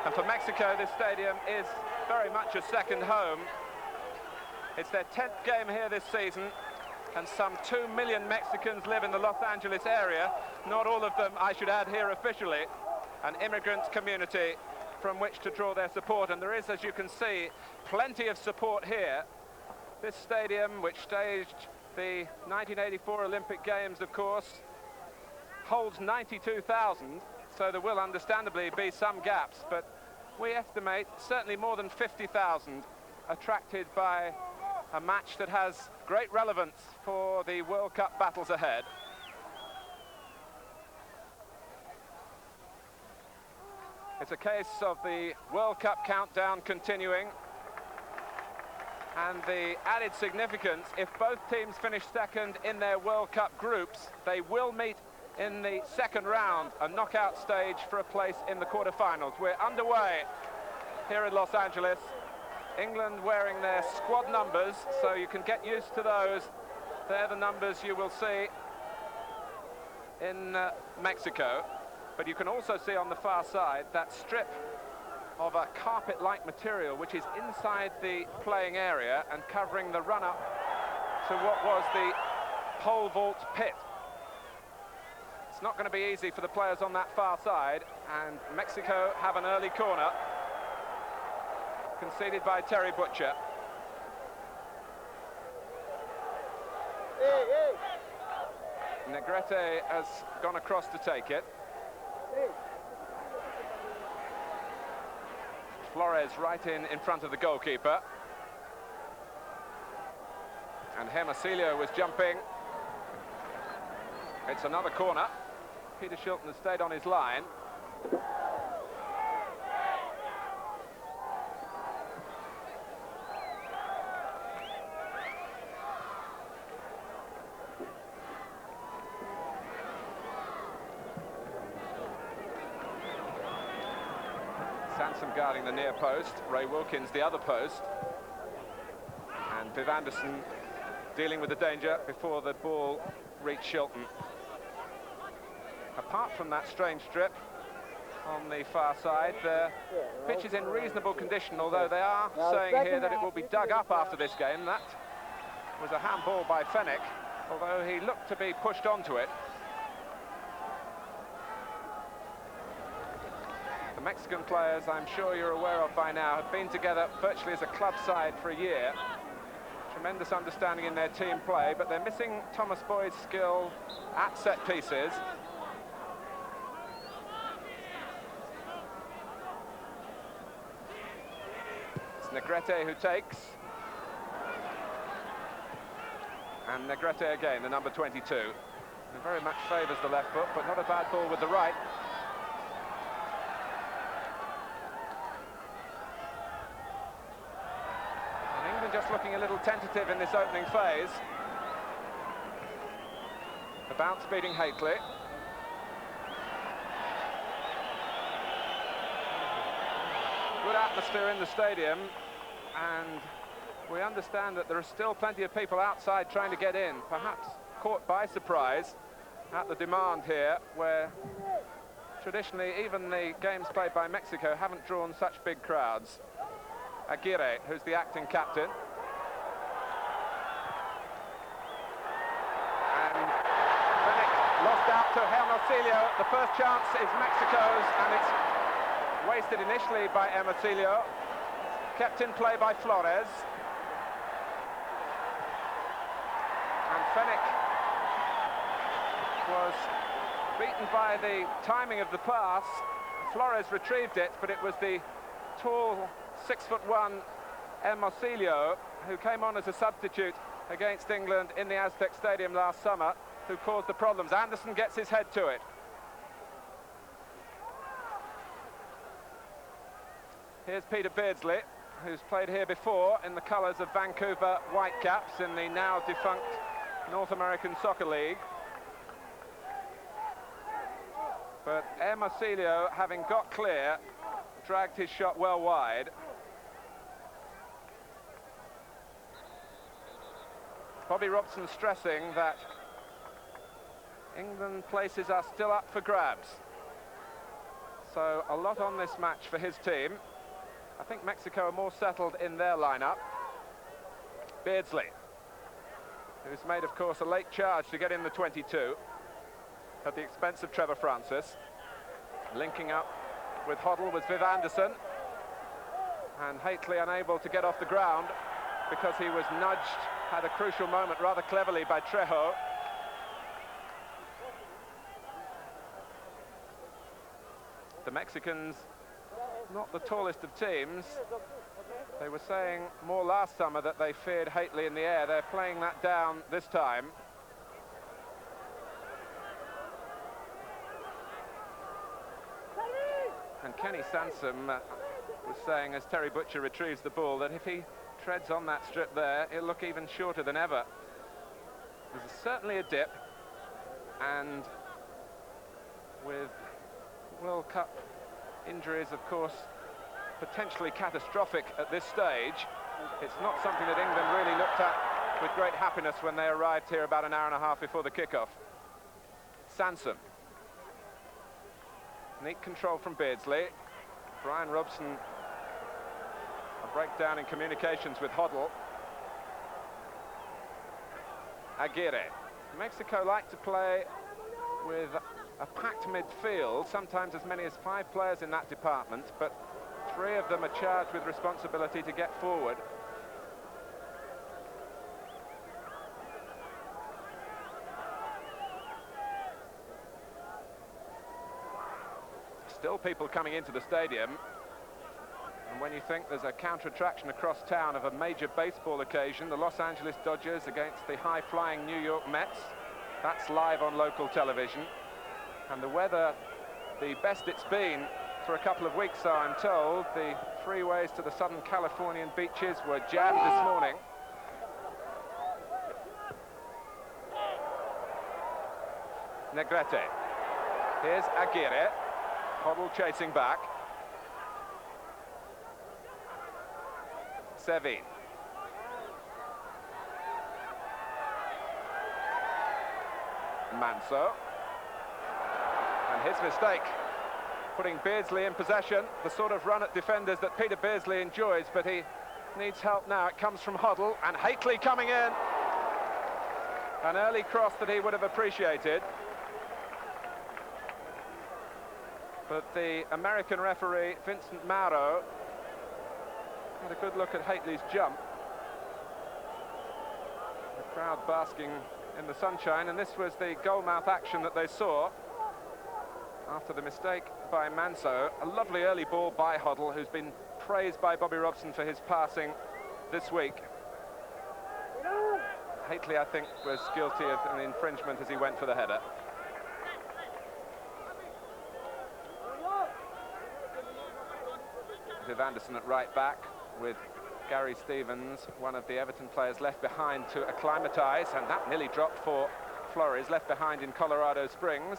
And for Mexico, this stadium is very much a second home. It's their 10th game here this season, and some 2 million Mexicans live in the Los Angeles area. Not all of them, I should add, here officially. An immigrant community from which to draw their support, and there is, as you can see, plenty of support here. This stadium, which staged the 1984 Olympic Games, of course, holds 92,000, so there will understandably be some gaps, but we estimate certainly more than 50,000 attracted by a match that has great relevance for the World Cup battles ahead. It's a case of the World Cup countdown continuing, and the added significance, if both teams finish second in their World Cup groups, they will meet in the second round, a knockout stage for a place in the quarterfinals. We're underway here in Los Angeles. England wearing their squad numbers, so you can get used to those. They're the numbers you will see in Mexico. But you can also see on the far side that strip of a carpet-like material which is inside the playing area and covering the run-up to what was the pole vault pit. It's not going to be easy for the players on that far side, and Mexico have an early corner conceded by Terry Butcher. Negrete has gone across to take it. Flores right in front of the goalkeeper. And Hermosillo was jumping. It's another corner. Peter Shilton has stayed on his line. Sansom guarding the near post, Ray Wilkins the other post, and Viv Anderson dealing with the danger before the ball reached Shilton. Apart from that strange strip on the far side, the pitch is in reasonable condition, although they are saying here that it will be dug up after this game. That was a handball by Fenech, although he looked to be pushed onto it. The Mexican players, I'm sure you're aware of by now, have been together virtually as a club side for a year. Tremendous understanding in their team play, but they're missing Thomas Boyd's skill at set pieces. It's Negrete who takes. And Negrete again, the number 22. It very much favours the left foot, but not a bad ball with the right. Just looking a little tentative in this opening phase. The bounce beating Hakely. Good atmosphere in the stadium, and we understand that there are still plenty of people outside trying to get in, perhaps caught by surprise at the demand here, where traditionally even the games played by Mexico haven't drawn such big crowds. Aguirre, who's the acting captain. And Fenech lost out to Hermosillo. The first chance is Mexico's, and it's wasted initially by Hermosillo. Kept in play by Flores. And Fenech was beaten by the timing of the pass. Flores retrieved it, but it was the tall 6'1" Hermosillo, who came on as a substitute against England in the Aztec Stadium last summer, who caused the problems. Anderson gets his head to it. Here's Peter Beardsley, who's played here before in the colours of Vancouver Whitecaps in the now defunct North American Soccer League. But Hermosillo, having got clear, dragged his shot well wide. Bobby Robson stressing that England places are still up for grabs. So a lot on this match for his team. I think Mexico are more settled in their lineup. Beardsley, who's made, of course, a late charge to get in the 22 at the expense of Trevor Francis. Linking up with Hoddle was Viv Anderson, and Haitley unable to get off the ground because he was nudged at a crucial moment rather cleverly by Trejo. The Mexicans, not the tallest of teams. They were saying more last summer that they feared Haitley in the air. They're playing that down this time. And Kenny Sansom was saying, as Terry Butcher retrieves the ball, that if he treads on that strip there, it'll look even shorter than ever. There's certainly a dip, and with World Cup injuries, of course, potentially catastrophic at this stage, it's not something that England really looked at with great happiness when they arrived here about an hour and a half before the kickoff. Sansom. Neat control from Beardsley. Brian Robson, a breakdown in communications with Hoddle. Aguirre. Mexico like to play with a packed midfield, sometimes as many as 5 players in that department, but 3 of them are charged with responsibility to get forward. Still people coming into the stadium, and when you think there's a counter-attraction across town of a major baseball occasion, the Los Angeles Dodgers against the high-flying New York Mets, that's live on local television. And the weather, the best it's been for a couple of weeks, so I'm told. The freeways to the Southern Californian beaches were jammed this morning. Negrete. Here's Aguirre. Hoddle chasing back. Sevin. Manso. And his mistake, putting Beardsley in possession, the sort of run at defenders that Peter Beardsley enjoys, but he needs help now. It comes from Hoddle, and Haitley coming in. An early cross that he would have appreciated. But the American referee, Vincent Mauro, had a good look at Haitley's jump. The crowd basking in the sunshine, and this was the goalmouth action that they saw after the mistake by Manso. A lovely early ball by Hoddle, who's been praised by Bobby Robson for his passing this week. Haitley, I think, was guilty of an infringement as he went for the header. Viv Anderson at right back, with Gary Stevens, one of the Everton players, left behind to acclimatise, and that nearly dropped for Flores, left behind in Colorado Springs,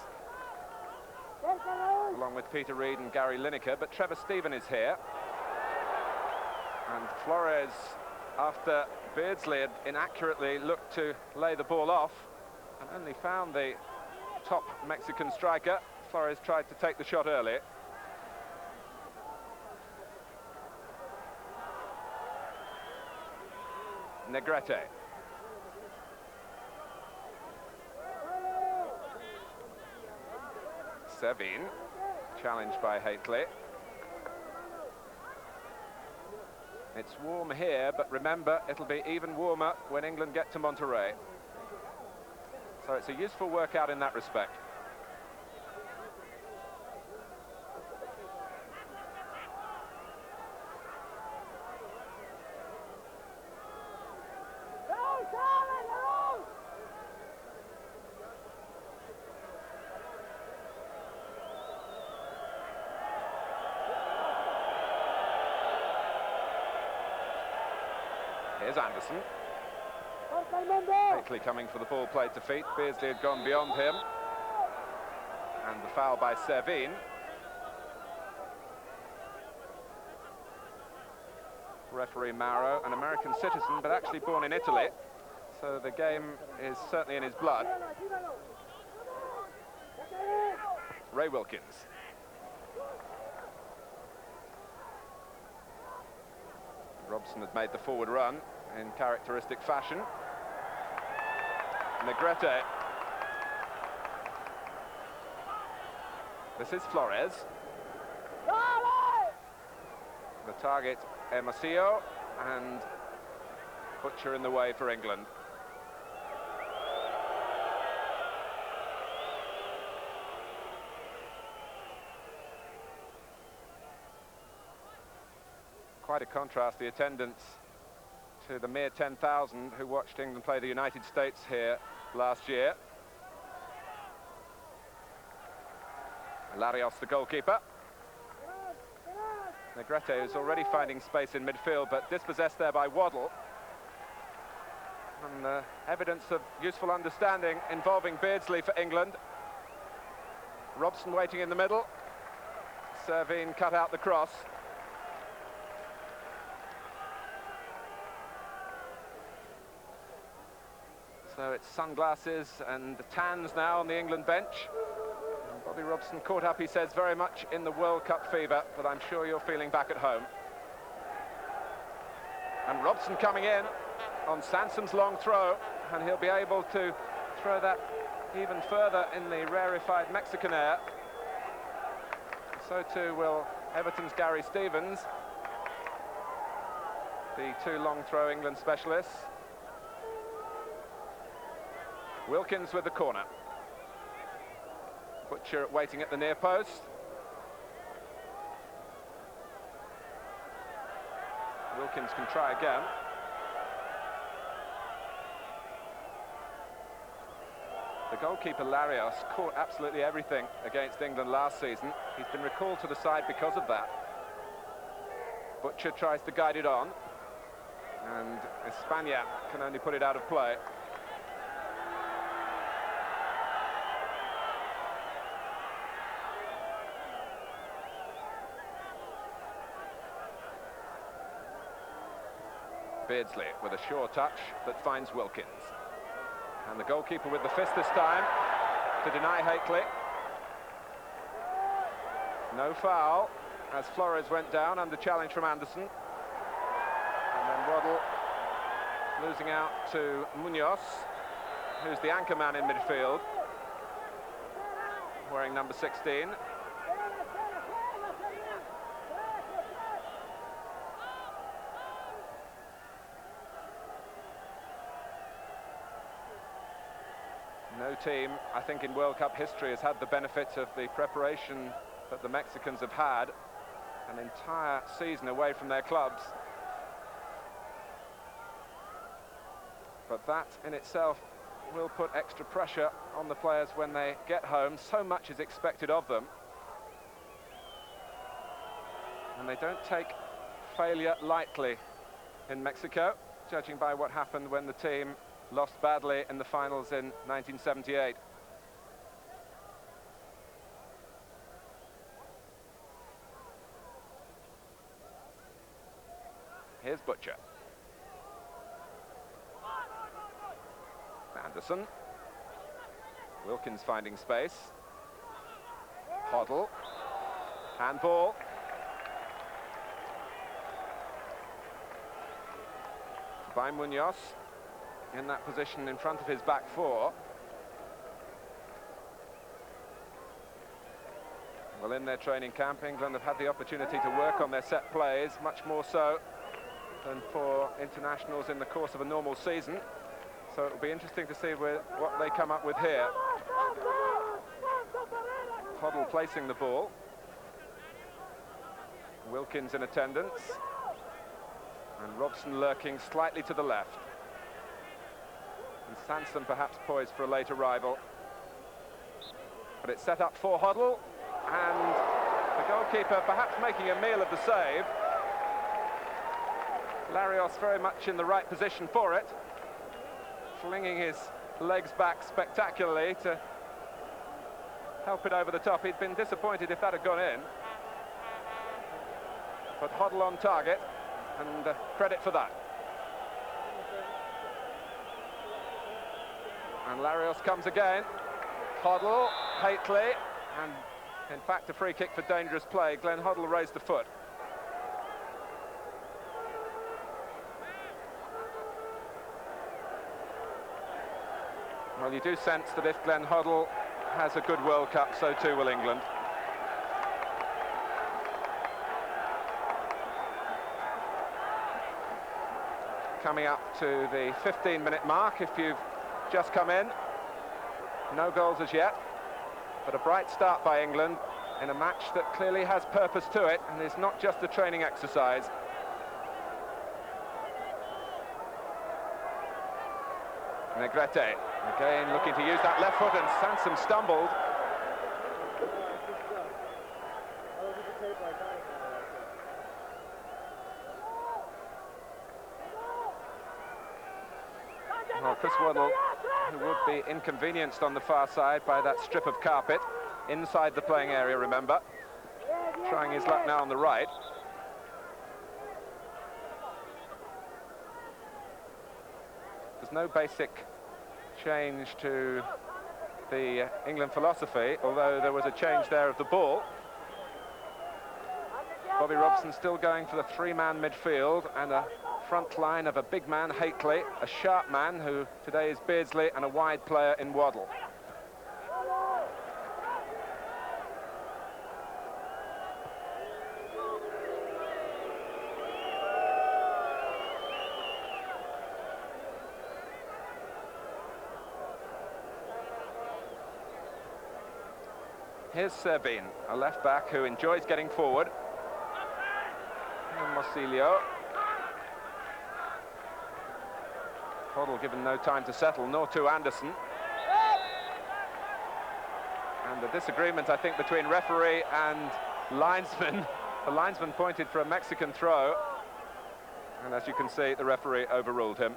along with Peter Reid and Gary Lineker. But Trevor Steven is here, and Flores, after Beardsley had inaccurately looked to lay the ball off and only found the top Mexican striker, Flores tried to take the shot early. Negrete. Sevin, challenged by Haitley. It's warm here, but remember, it'll be even warmer when England get to Monterrey. So it's a useful workout in that respect. Here's Anderson. Haitley coming for the ball played to feet. Beardsley had gone beyond him. And the foul by Sevin. Referee Mauro, an American citizen, but actually born in Italy. So the game is certainly in his blood. Ray Wilkins. Robson had made the forward run in characteristic fashion. Negrete. This is Flores. The target, Hermosillo, and Butcher in the way for England. Quite a contrast, the attendance, to the mere 10,000 who watched England play the United States here last year. Larios, the goalkeeper. Negrete is already finding space in midfield, but dispossessed there by Waddle. And evidence of useful understanding involving Beardsley for England. Robson waiting in the middle. Servine cut out the cross. So it's sunglasses and tans now on the England bench. And Bobby Robson caught up, he says, very much in the World Cup fever, but I'm sure you're feeling back at home. And Robson coming in on Sansom's long throw, and he'll be able to throw that even further in the rarefied Mexican air. So too will Everton's Gary Stevens, the two long throw England specialists. Wilkins with the corner. Butcher waiting at the near post. Wilkins can try again. The goalkeeper Larios caught absolutely everything against England last season. He's been recalled to the side because of that. Butcher tries to guide it on, and Espana can only put it out of play. Beardsley with a sure touch that finds Wilkins. And the goalkeeper with the fist this time to deny Hakely. No foul as Flores went down under challenge from Anderson. And then Waddle losing out to Munoz, who's the anchor man in midfield, wearing number 16. No team, I think, in World Cup history has had the benefit of the preparation that the Mexicans have had. An entire season away from their clubs. But that in itself will put extra pressure on the players when they get home. So much is expected of them. And they don't take failure lightly in Mexico, judging by what happened when the team lost badly in the finals in 1978. Here's Butcher. Anderson. Wilkins finding space. Hoddle. Handball. By Munoz. In that position in front of his back four. Well, in their training camp, England have had the opportunity to work on their set plays, much more so than for internationals in the course of a normal season. So it'll be interesting to see what they come up with here. Hoddle placing the ball. Wilkins in attendance. And Robson lurking slightly to the left. And Sansom perhaps poised for a late arrival. But it's set up for Hoddle, and the goalkeeper perhaps making a meal of the save. Larios very much in the right position for it, flinging his legs back spectacularly to help it over the top. He'd been disappointed if that had gone in. But Hoddle on target, and credit for that. And Larios comes again. Hoddle, Hakely, and in fact a free kick for dangerous play. Glenn Hoddle raised the foot. Well, you do sense that if Glenn Hoddle has a good World Cup, so too will England. Coming up to the 15-minute mark if you've just come in. No goals as yet, but a bright start by England in a match that clearly has purpose to it and is not just a training exercise. Negrete again looking to use that left foot, and Sansom stumbled. Well, Chris Waddle, who would be inconvenienced on the far side by that strip of carpet inside the playing area, remember, trying his luck now on the right. There's no basic change to the England philosophy, although there was a change there of the ball. Bobby Robson still going for the three-man midfield and a front line of a big man, Hateley, a sharp man who today is Beardsley, and a wide player in Waddle. Here's Servine, a left-back who enjoys getting forward. And Mosilio. Hoddle given no time to settle, nor to Anderson. And the disagreement, I think, between referee and linesman. The linesman pointed for a Mexican throw, and as you can see, the referee overruled him.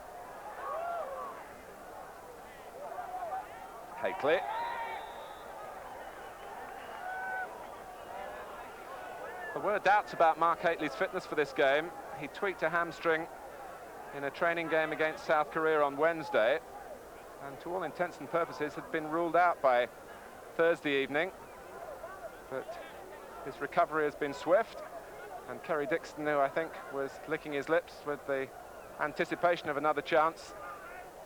Hateley. There were doubts about Mark Hateley's fitness for this game. He tweaked a hamstring in a training game against South Korea on Wednesday, and to all intents and purposes had been ruled out by Thursday evening. But his recovery has been swift, and Kerry Dixon, who I think was licking his lips with the anticipation of another chance,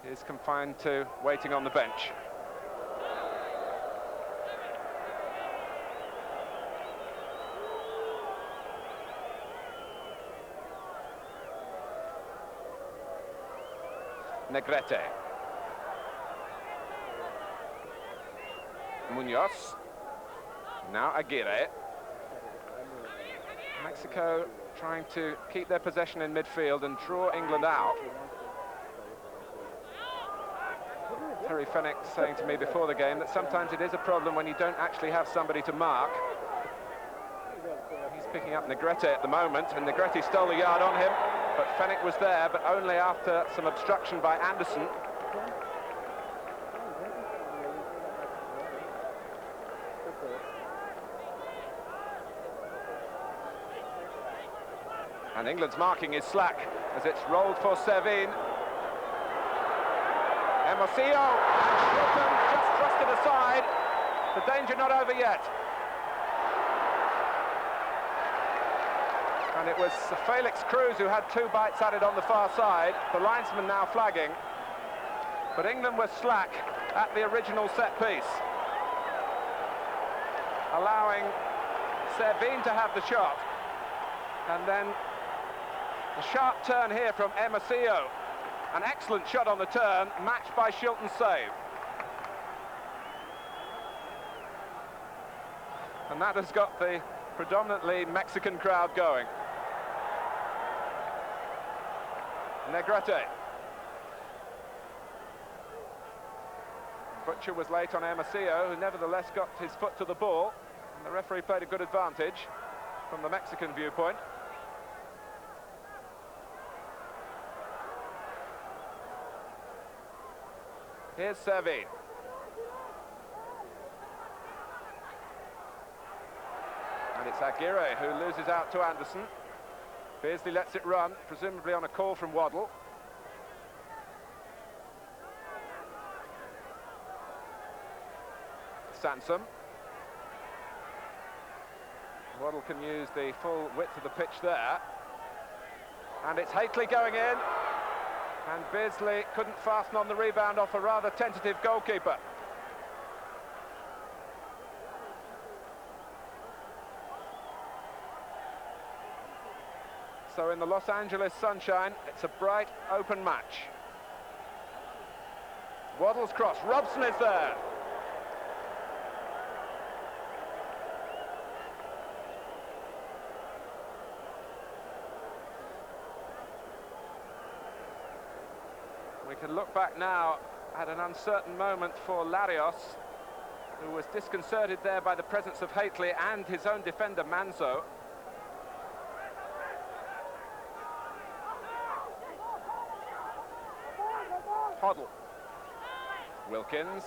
is confined to waiting on the bench. Negrete. Munoz. Now Aguirre. Mexico trying to keep their possession in midfield and draw England out. Terry Fenwick saying to me before the game that sometimes it is a problem when you don't actually have somebody to mark. He's picking up Negrete at the moment, and Negrete stole a yard on him. But Fenwick was there, but only after some obstruction by Anderson. And England's marking is slack as it's rolled for Servine. Hermosillo, and Shilton just thrust it aside. The danger not over yet. And it was Felix Cruz who had two bites at it on the far side. The linesman now flagging. But England was slack at the original set piece, allowing Servine to have the shot. And then the sharp turn here from Hermosillo. An excellent shot on the turn, matched by Shilton's save. And that has got the predominantly Mexican crowd going. Negrete. Butcher was late on Hermosillo, who nevertheless got his foot to the ball, and the referee played a good advantage from the Mexican viewpoint. Here's Servine. And it's Aguirre who loses out to Anderson. Beardsley lets it run, presumably on a call from Waddle. Sansom. Waddle can use the full width of the pitch there. And it's Hateley going in. And Beardsley couldn't fasten on the rebound off a rather tentative goalkeeper. So in the Los Angeles sunshine, it's a bright, open match. Waddle's cross, Robson is there. We can look back now at an uncertain moment for Larios, who was disconcerted there by the presence of Haitley and his own defender, Manzo. Hoddle. Wilkins.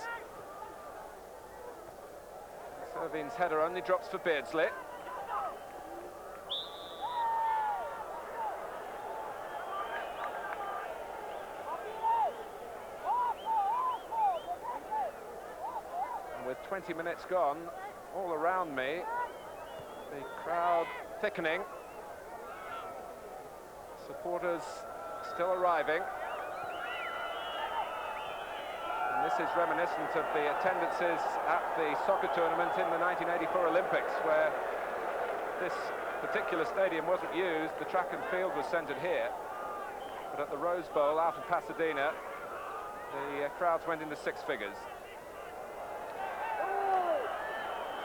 Servine's header only drops for Beardsley. And with 20 minutes gone, all around me, the crowd thickening. Supporters still arriving. This is reminiscent of the attendances at the soccer tournament in the 1984 Olympics, where this particular stadium wasn't used. The track and field was centred here, but at the Rose Bowl out in Pasadena, the crowds went into six figures.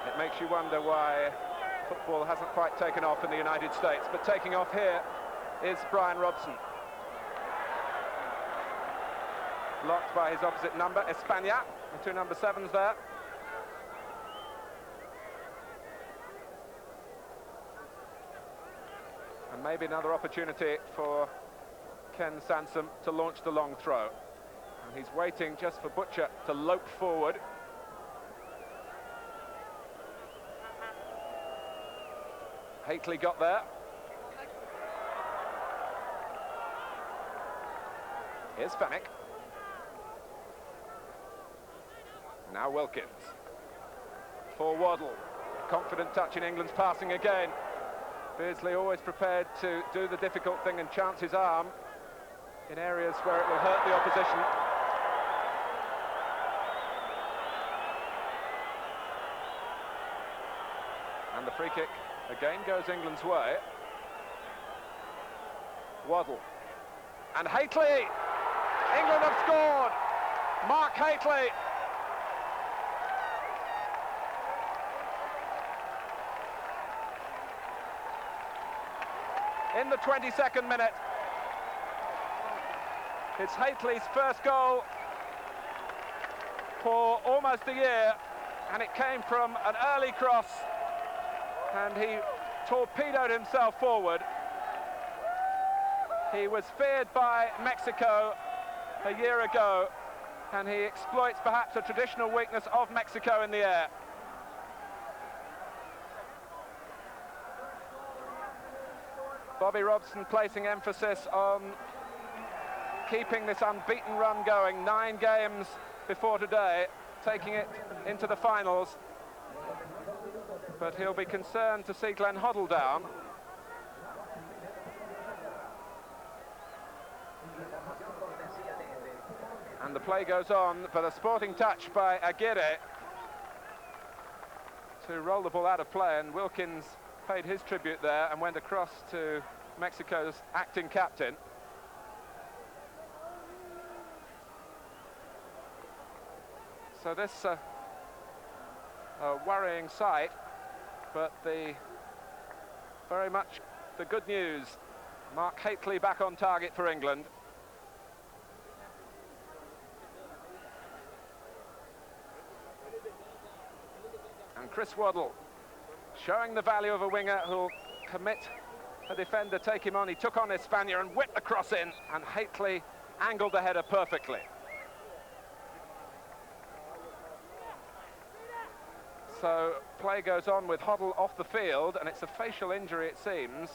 It makes you wonder why football hasn't quite taken off in the United States, but taking off here is Brian Robson. Blocked by his opposite number, Espana, the two number 7s there. And maybe another opportunity for Ken Sansom to launch the long throw. And he's waiting just for Butcher to lope forward. Haitley got there. Here's Fenwick. Now Wilkins. For Waddle. Confident touch in England's passing again. Beardsley always prepared to do the difficult thing and chance his arm in areas where it will hurt the opposition. And the free kick again goes England's way. Waddle. And Haitley! England have scored! Mark Haitley! In the 22nd minute. It's Haitley's first goal for almost a year, and it came from an early cross, and he torpedoed himself forward. He was feared by Mexico a year ago, and he exploits perhaps a traditional weakness of Mexico in the air. Bobby Robson placing emphasis on keeping this unbeaten run going. 9 games before today, taking it into the finals. But he'll be concerned to see Glenn Hoddle down. And the play goes on, but a sporting touch by Aguirre to roll the ball out of play, and Wilkins paid his tribute there and went across to Mexico's acting captain. So this a worrying sight, but very much the good news. Mark Haitley back on target for England. And Chris Waddle showing the value of a winger who'll commit a defender, take him on. He took on Espana and whipped the cross in, and Haitley angled the header perfectly. So play goes on with Hoddle off the field, and it's a facial injury, it seems.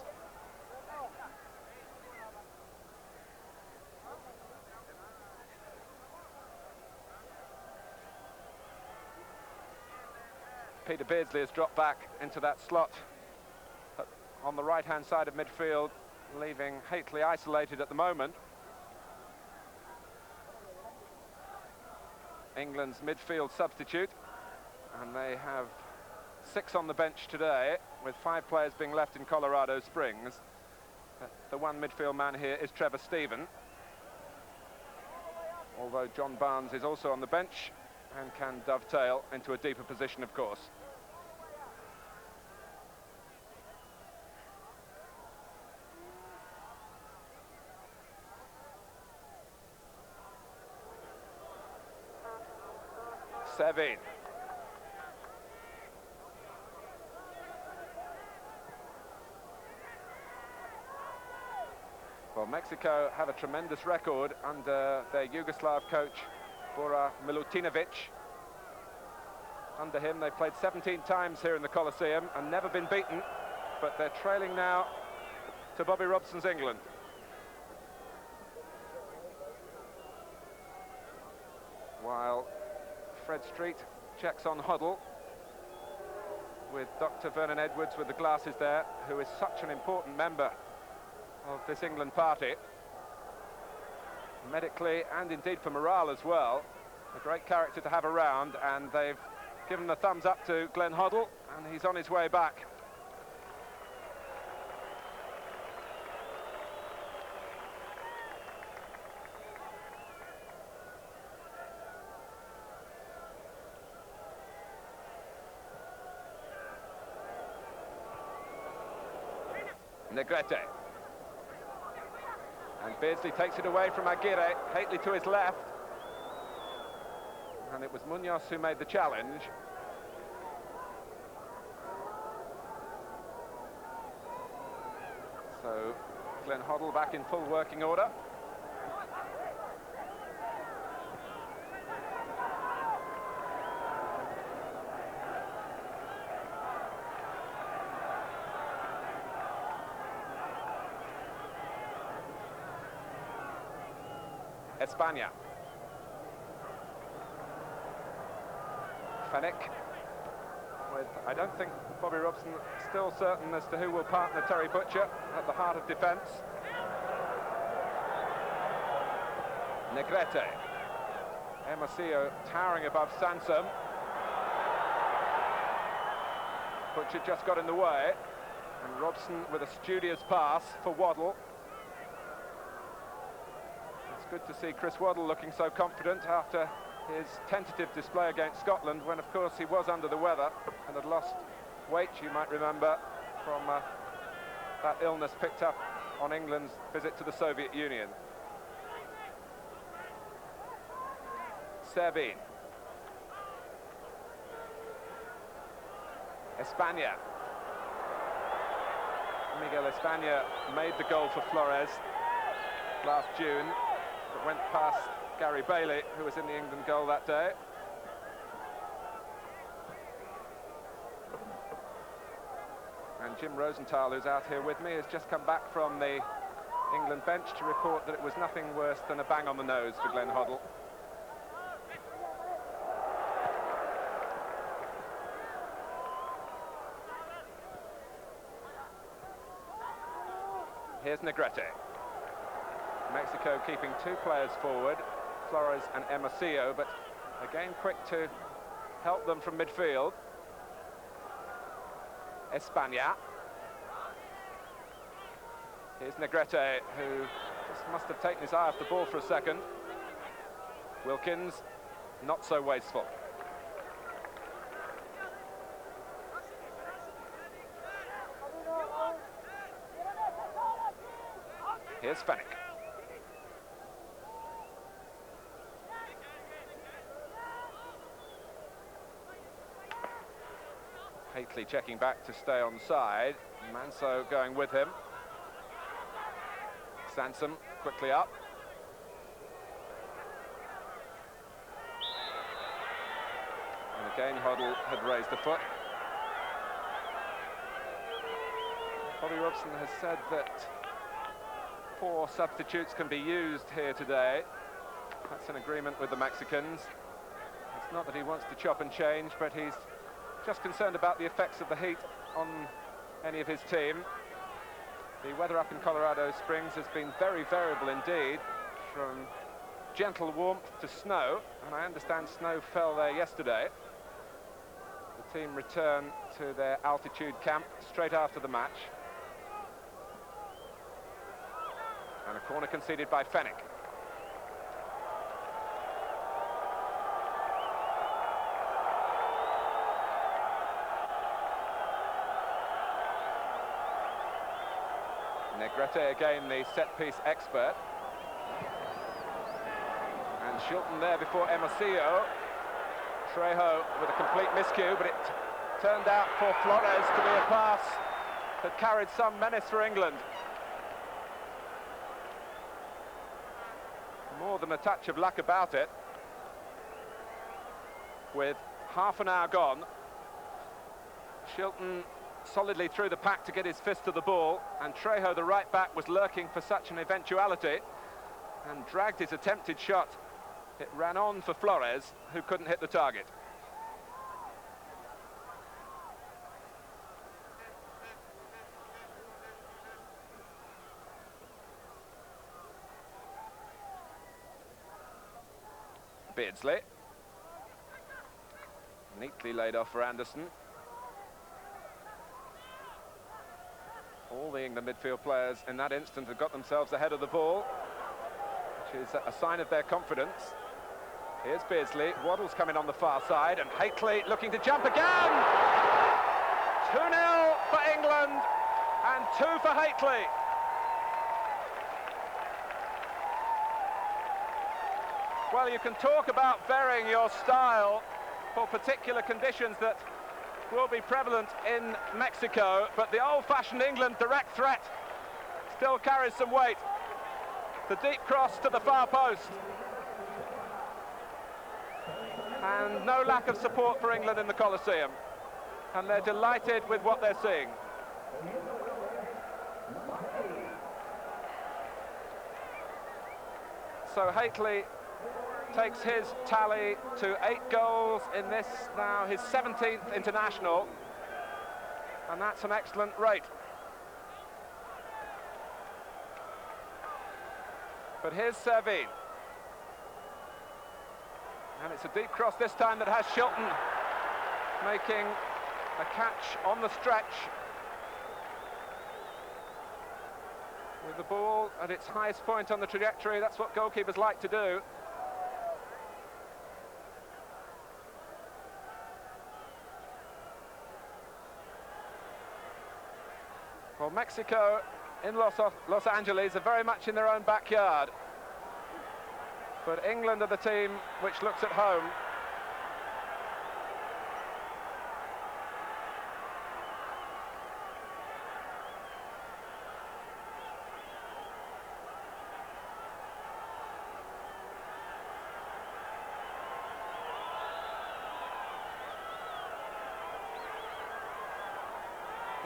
Peter Beardsley has dropped back into that slot on the right-hand side of midfield, leaving Haitley isolated at the moment. England's midfield substitute, and they have 6 on the bench today, with 5 players being left in Colorado Springs. The one midfield man here is Trevor Steven, although John Barnes is also on the bench and can dovetail into a deeper position, of course. Sevin. Well, Mexico have a tremendous record under their Yugoslav coach, Bora Milutinovic. Under him, they've played 17 times here in the Coliseum and never been beaten, but they're trailing now to Bobby Robson's England. While Fred Street checks on Hoddle, with Dr. Vernon Edwards with the glasses there, who is such an important member of this England party, medically and indeed for morale as well. A great character to have around, and they've given the thumbs up to Glenn Hoddle, and he's on his way back. Negrete. And Beardsley takes it away from Aguirre, Haitley to his left. And it was Munoz who made the challenge. So Glenn Hoddle back in full working order. España. Fenech, with, I don't think Bobby Robson still certain as to who will partner Terry Butcher at the heart of defence. Negrete. Hermosillo towering above Sansom. Butcher just got in the way, and Robson with a studious pass for Waddle. Good to see Chris Waddle looking so confident after his tentative display against Scotland, when of course he was under the weather and had lost weight, you might remember, from that illness picked up on England's visit to the Soviet Union. Sevin. España. Miguel España made the goal for Flores last June. It went past Gary Bailey, who was in the England goal that day. And Jim Rosenthal, who's out here with me, has just come back from the England bench to report that it was nothing worse than a bang on the nose for Glenn Hoddle. Here's Negrete. Mexico keeping 2 players forward, Flores and Hermosillo, but again quick to help them from midfield. España. Here's Negrete, who just must have taken his eye off the ball for a second. Wilkins, not so wasteful. Here's Fenech. Haitley checking back to stay on side. Manso going with him. Sansom quickly up. And again Hoddle had raised the foot. Bobby Robson has said that 4 substitutes can be used here today. That's an agreement with the Mexicans. It's not that he wants to chop and change, but he's just concerned about the effects of the heat on any of his team. The weather up in Colorado Springs has been very variable indeed, from gentle warmth to snow, and I understand snow fell there yesterday. The team return to their altitude camp straight after the match. And a corner conceded by Fenwick. Negrete again, the set-piece expert. And Shilton there before Hermosillo. Trejo with a complete miscue, but it turned out for Flores to be a pass that carried some menace for England. More than a touch of luck about it. With half an hour gone, Shilton solidly through the pack to get his fist to the ball, and Trejo, the right back, was lurking for such an eventuality and dragged his attempted shot. It ran on for Flores, who couldn't hit the target. Beardsley. Neatly laid off for Anderson. All the England midfield players in that instant have got themselves ahead of the ball, which is a sign of their confidence. Here's Beardsley, Waddle's coming on the far side, and Hateley looking to jump again! 2-0 for England, and 2 for Hateley. Well, you can talk about varying your style for particular conditions that will be prevalent in Mexico, but the old-fashioned England direct threat still carries some weight. The deep cross to the far post. And no lack of support for England in the Coliseum. And they're delighted with what they're seeing. So Hateley takes his tally to 8 goals in this, now his 17th international, and that's an excellent rate. But here's Servine, and it's a deep cross this time that has Shilton making a catch on the stretch with the ball at its highest point on the trajectory. That's what goalkeepers like to do. Well, Mexico in Los Angeles are very much in their own backyard. But England are the team which looks at home.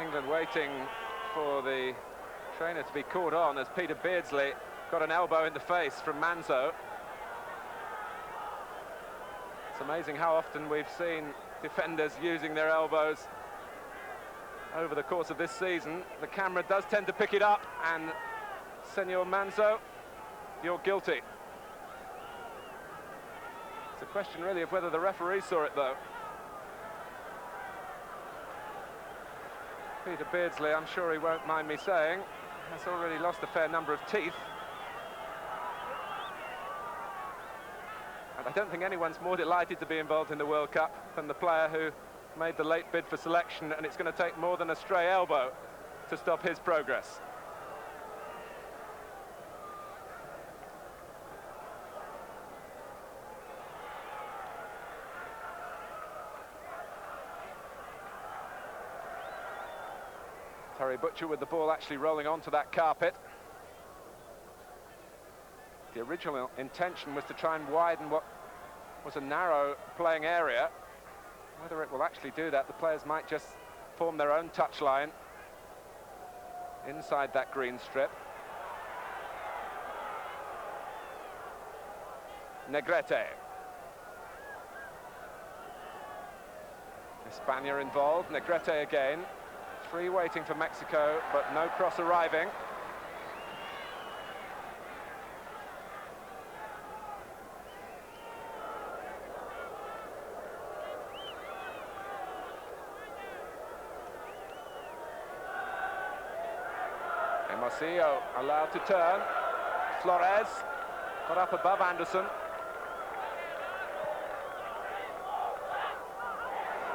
England waiting for the trainer to be caught on as Peter Beardsley got an elbow in the face from Manzo. It's amazing how often we've seen defenders using their elbows over the course of this season. The camera does tend to pick it up, and Senor Manzo, you're guilty. It's a question really of whether the referee saw it, though. Peter Beardsley, I'm sure he won't mind me saying, has already lost a fair number of teeth. And I don't think anyone's more delighted to be involved in the World Cup than the player who made the late bid for selection, and it's going to take more than a stray elbow to stop his progress. Terry Butcher with the ball actually rolling onto that carpet. The original intention was to try and widen what was a narrow playing area. Whether it will actually do that, the players might just form their own touchline inside that green strip. Negrete. Espana involved, Negrete again. 3 waiting for Mexico, but no cross arriving. Hermosillo allowed to turn. Flores got up above Anderson.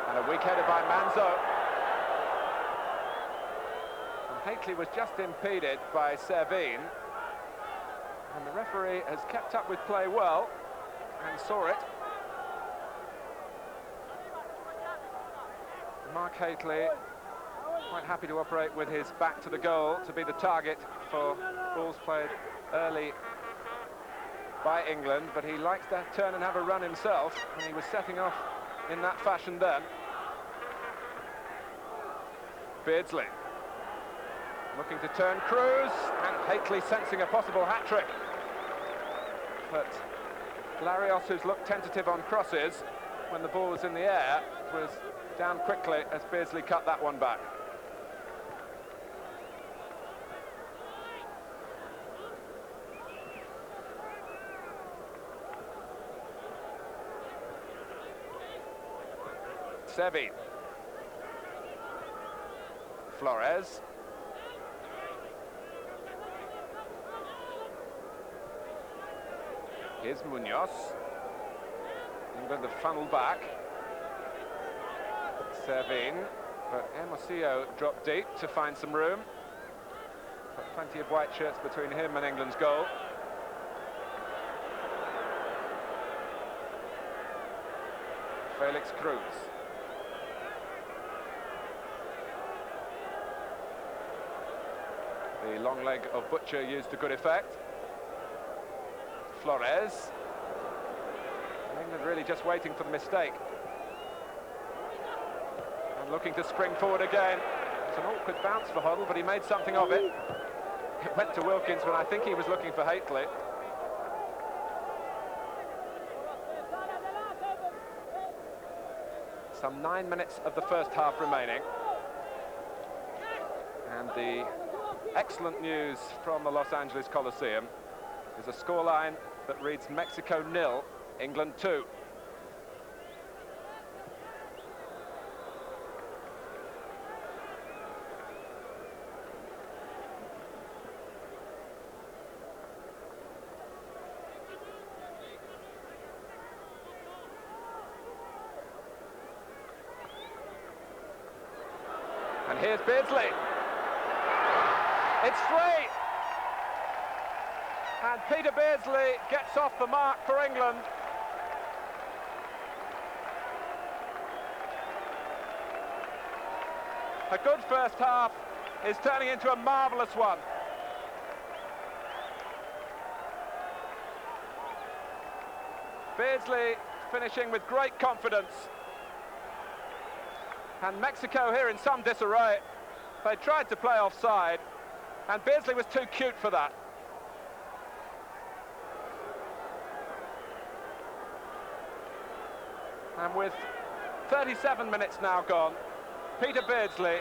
And a weak header by Manzo. And Hateley was just impeded by Servine. And the referee has kept up with play well and saw it. Mark Hateley quite happy to operate with his back to the goal to be the target for balls played early by England, but he likes to turn and have a run himself, and he was setting off in that fashion then. Beardsley looking to turn Cruz, and Hateley sensing a possible hat-trick. But Larios, who's looked tentative on crosses when the ball was in the air, was down quickly as Beardsley cut that one back. Seve. Flores. Here's Munoz. England have funneled back. Servine, but Hermosillo dropped deep to find some room. Got plenty of white shirts between him and England's goal. Felix Cruz. The long leg of Butcher used to good effect. Flores. England really just waiting for the mistake. And looking to spring forward again. It's an awkward bounce for Hoddle, but he made something of it. It went to Wilkins when I think he was looking for Hateley. Some 9 minutes of the first half remaining. And the excellent news from the Los Angeles Coliseum is a scoreline that reads Mexico 0, England 2. And here's Beardsley. It's 3. And Peter Beardsley gets off the mark for England. A good first half is turning into a marvellous one. Beardsley finishing with great confidence. And Mexico here in some disarray. They tried to play offside, and Beardsley was too cute for that. And with 37 minutes now gone, Peter Beardsley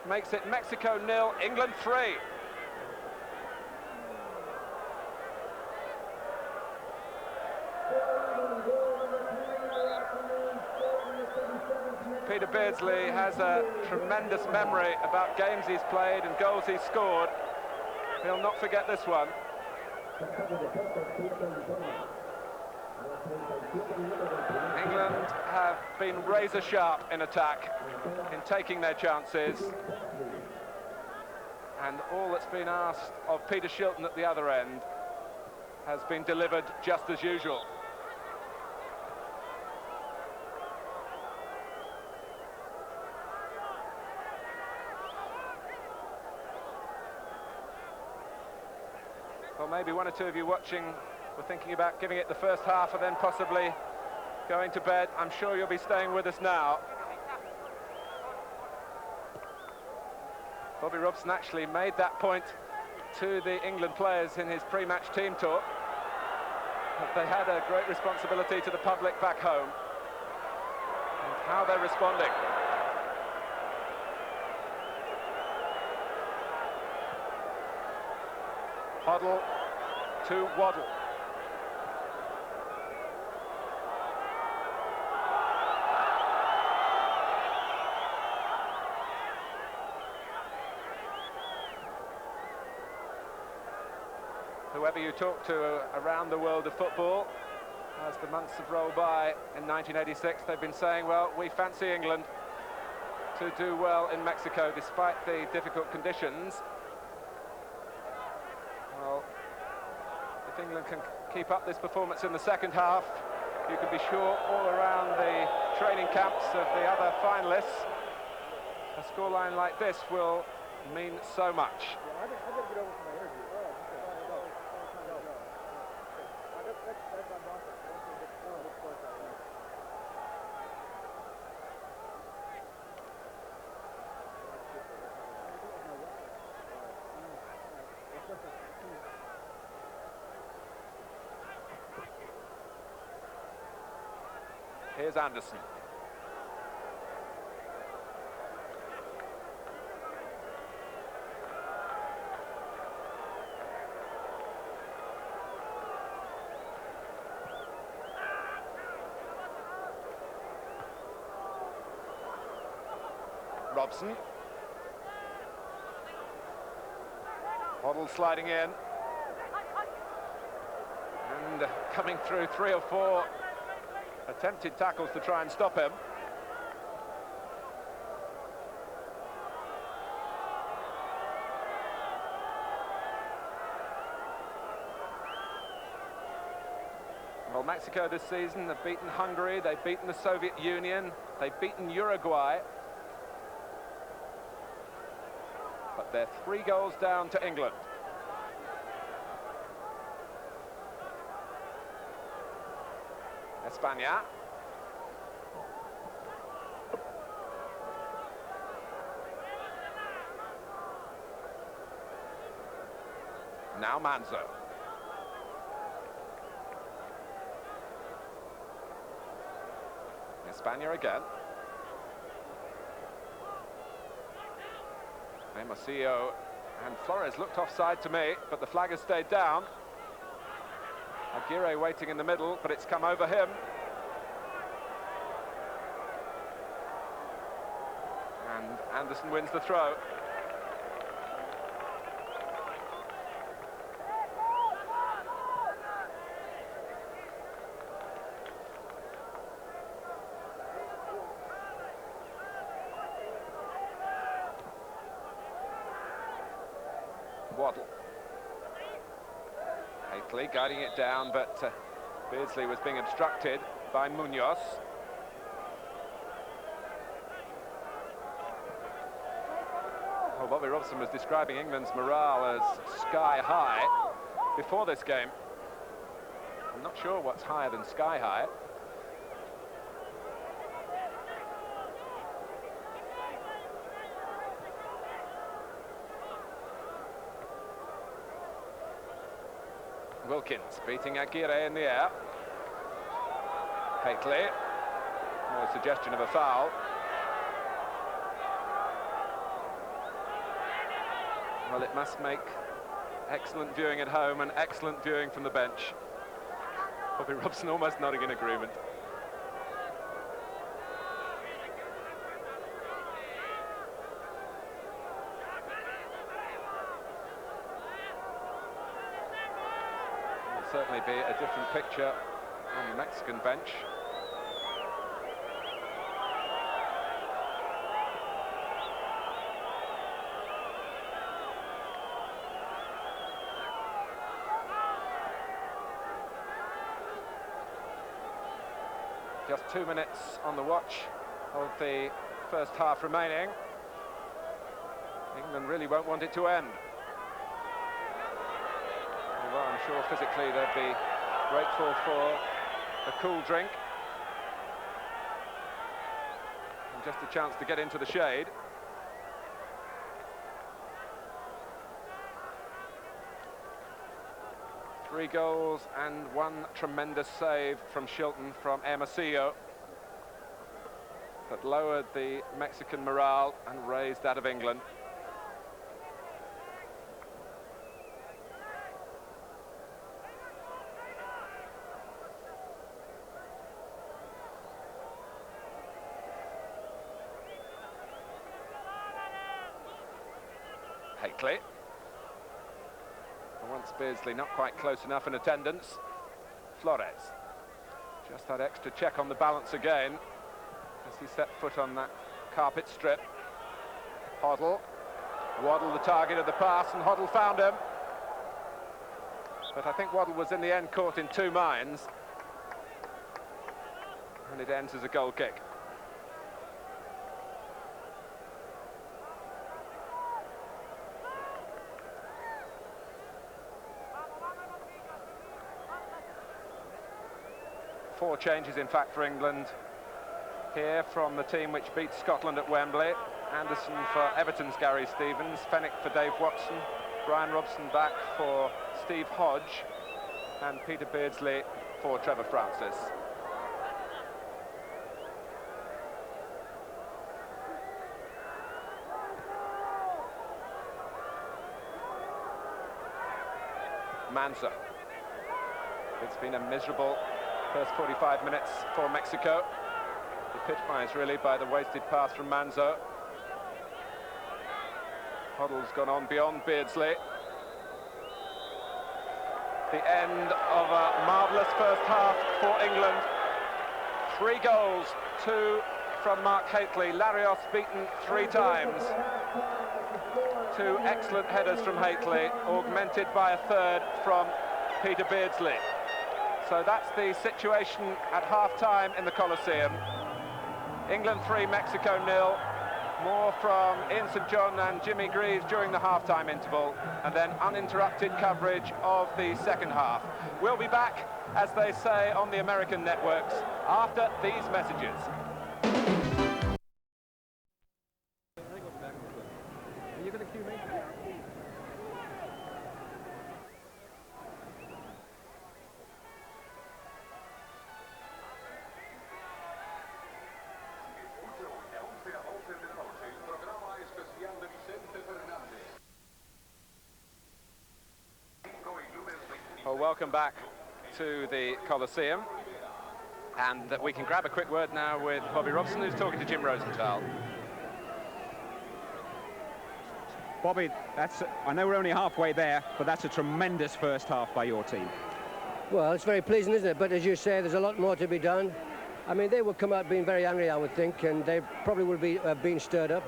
makes it Mexico 0, England 3. Peter Beardsley has a tremendous memory about games he's played and goals he's scored. He'll not forget this one. England have been razor sharp in attack, in taking their chances. And all that's been asked of Peter Shilton at the other end has been delivered just as usual. Well, maybe one or two of you watching were thinking about giving it the first half and then possibly going to bed. I'm sure you'll be staying with us now. Bobby Robson actually made that point to the England players in his pre-match team talk. But they had a great responsibility to the public back home and how they're responding. Hoddle to Waddle. whoever you talk to around the world of football, as the months have rolled by in 1986, they've been saying, well, we fancy England to do well in Mexico despite the difficult conditions. Well, if England can keep up this performance in the second half, you can be sure all around the training camps of the other finalists, a scoreline like this will mean so much. Here's Anderson. Robson. Hoddle sliding in. And coming through 3 or 4 attempted tackles to try and stop him. Well, Mexico this season have beaten Hungary, they've beaten the Soviet Union, they've beaten Uruguay. But they're 3 goals down to England. España. Now Manzo. España again. Hermosillo and Flores looked offside to me, but the flag has stayed down. Aguirre waiting in the middle, but it's come over him. And Anderson wins the throw. Waddle. Hateley guiding it down, but Beardsley was being obstructed by Munoz. Well, Bobby Robson was describing England's morale as sky high before this game. I'm not sure what's higher than sky high. Wilkins beating Aguirre in the air. Hateley, no suggestion of a foul. Well, it must make excellent viewing at home and excellent viewing from the bench. Bobby Robson almost nodding in agreement. Certainly be a different picture on the Mexican bench. Just 2 minutes on the watch of the first half remaining. England really won't want it to end. Well, I'm sure physically they'd be grateful for a cool drink and just a chance to get into the shade. Three goals and 1 tremendous save from Shilton from Hermosillo that lowered the Mexican morale and raised that of England. Hateley. Once Beardsley not quite close enough in attendance. Flores. Just that extra check on the balance again as he set foot on that carpet strip. Hoddle. Waddle the target of the pass, and Hoddle found him. But I think Waddle was in the end caught in two minds. And it ends as a goal kick. Four changes, in fact, for England here from the team which beat Scotland at Wembley. Anderson for Everton's Gary Stevens, Fenwick for Dave Watson, Brian Robson back for Steve Hodge, and Peter Beardsley for Trevor Francis. Manzo. It's been a miserable first 45 minutes for Mexico. Epitomized really by the wasted pass from Manzo. Hoddle's gone on beyond Beardsley. The end of a marvellous first half for England. 3 goals, 2 from Mark Hateley. Larios beaten 3 times. 2 excellent headers from Hateley, augmented by a third from Peter Beardsley. So that's the situation at half-time in the Coliseum. England 3, Mexico 0. More from Ian St John and Jimmy Greaves during the half-time interval, and then uninterrupted coverage of the second half. We'll be back, as they say on the American networks, after these messages. Are you going to cue me? Well, welcome back to the Coliseum, and we can grab a quick word now with Bobby Robson, who's talking to Jim Rosenthal. Bobby, I know we're only halfway there, but that's a tremendous first half by your team. Well, it's very pleasing, isn't it? But as you say, there's a lot more to be done. I mean, they will come out being very angry, I would think, and they probably will be being stirred up.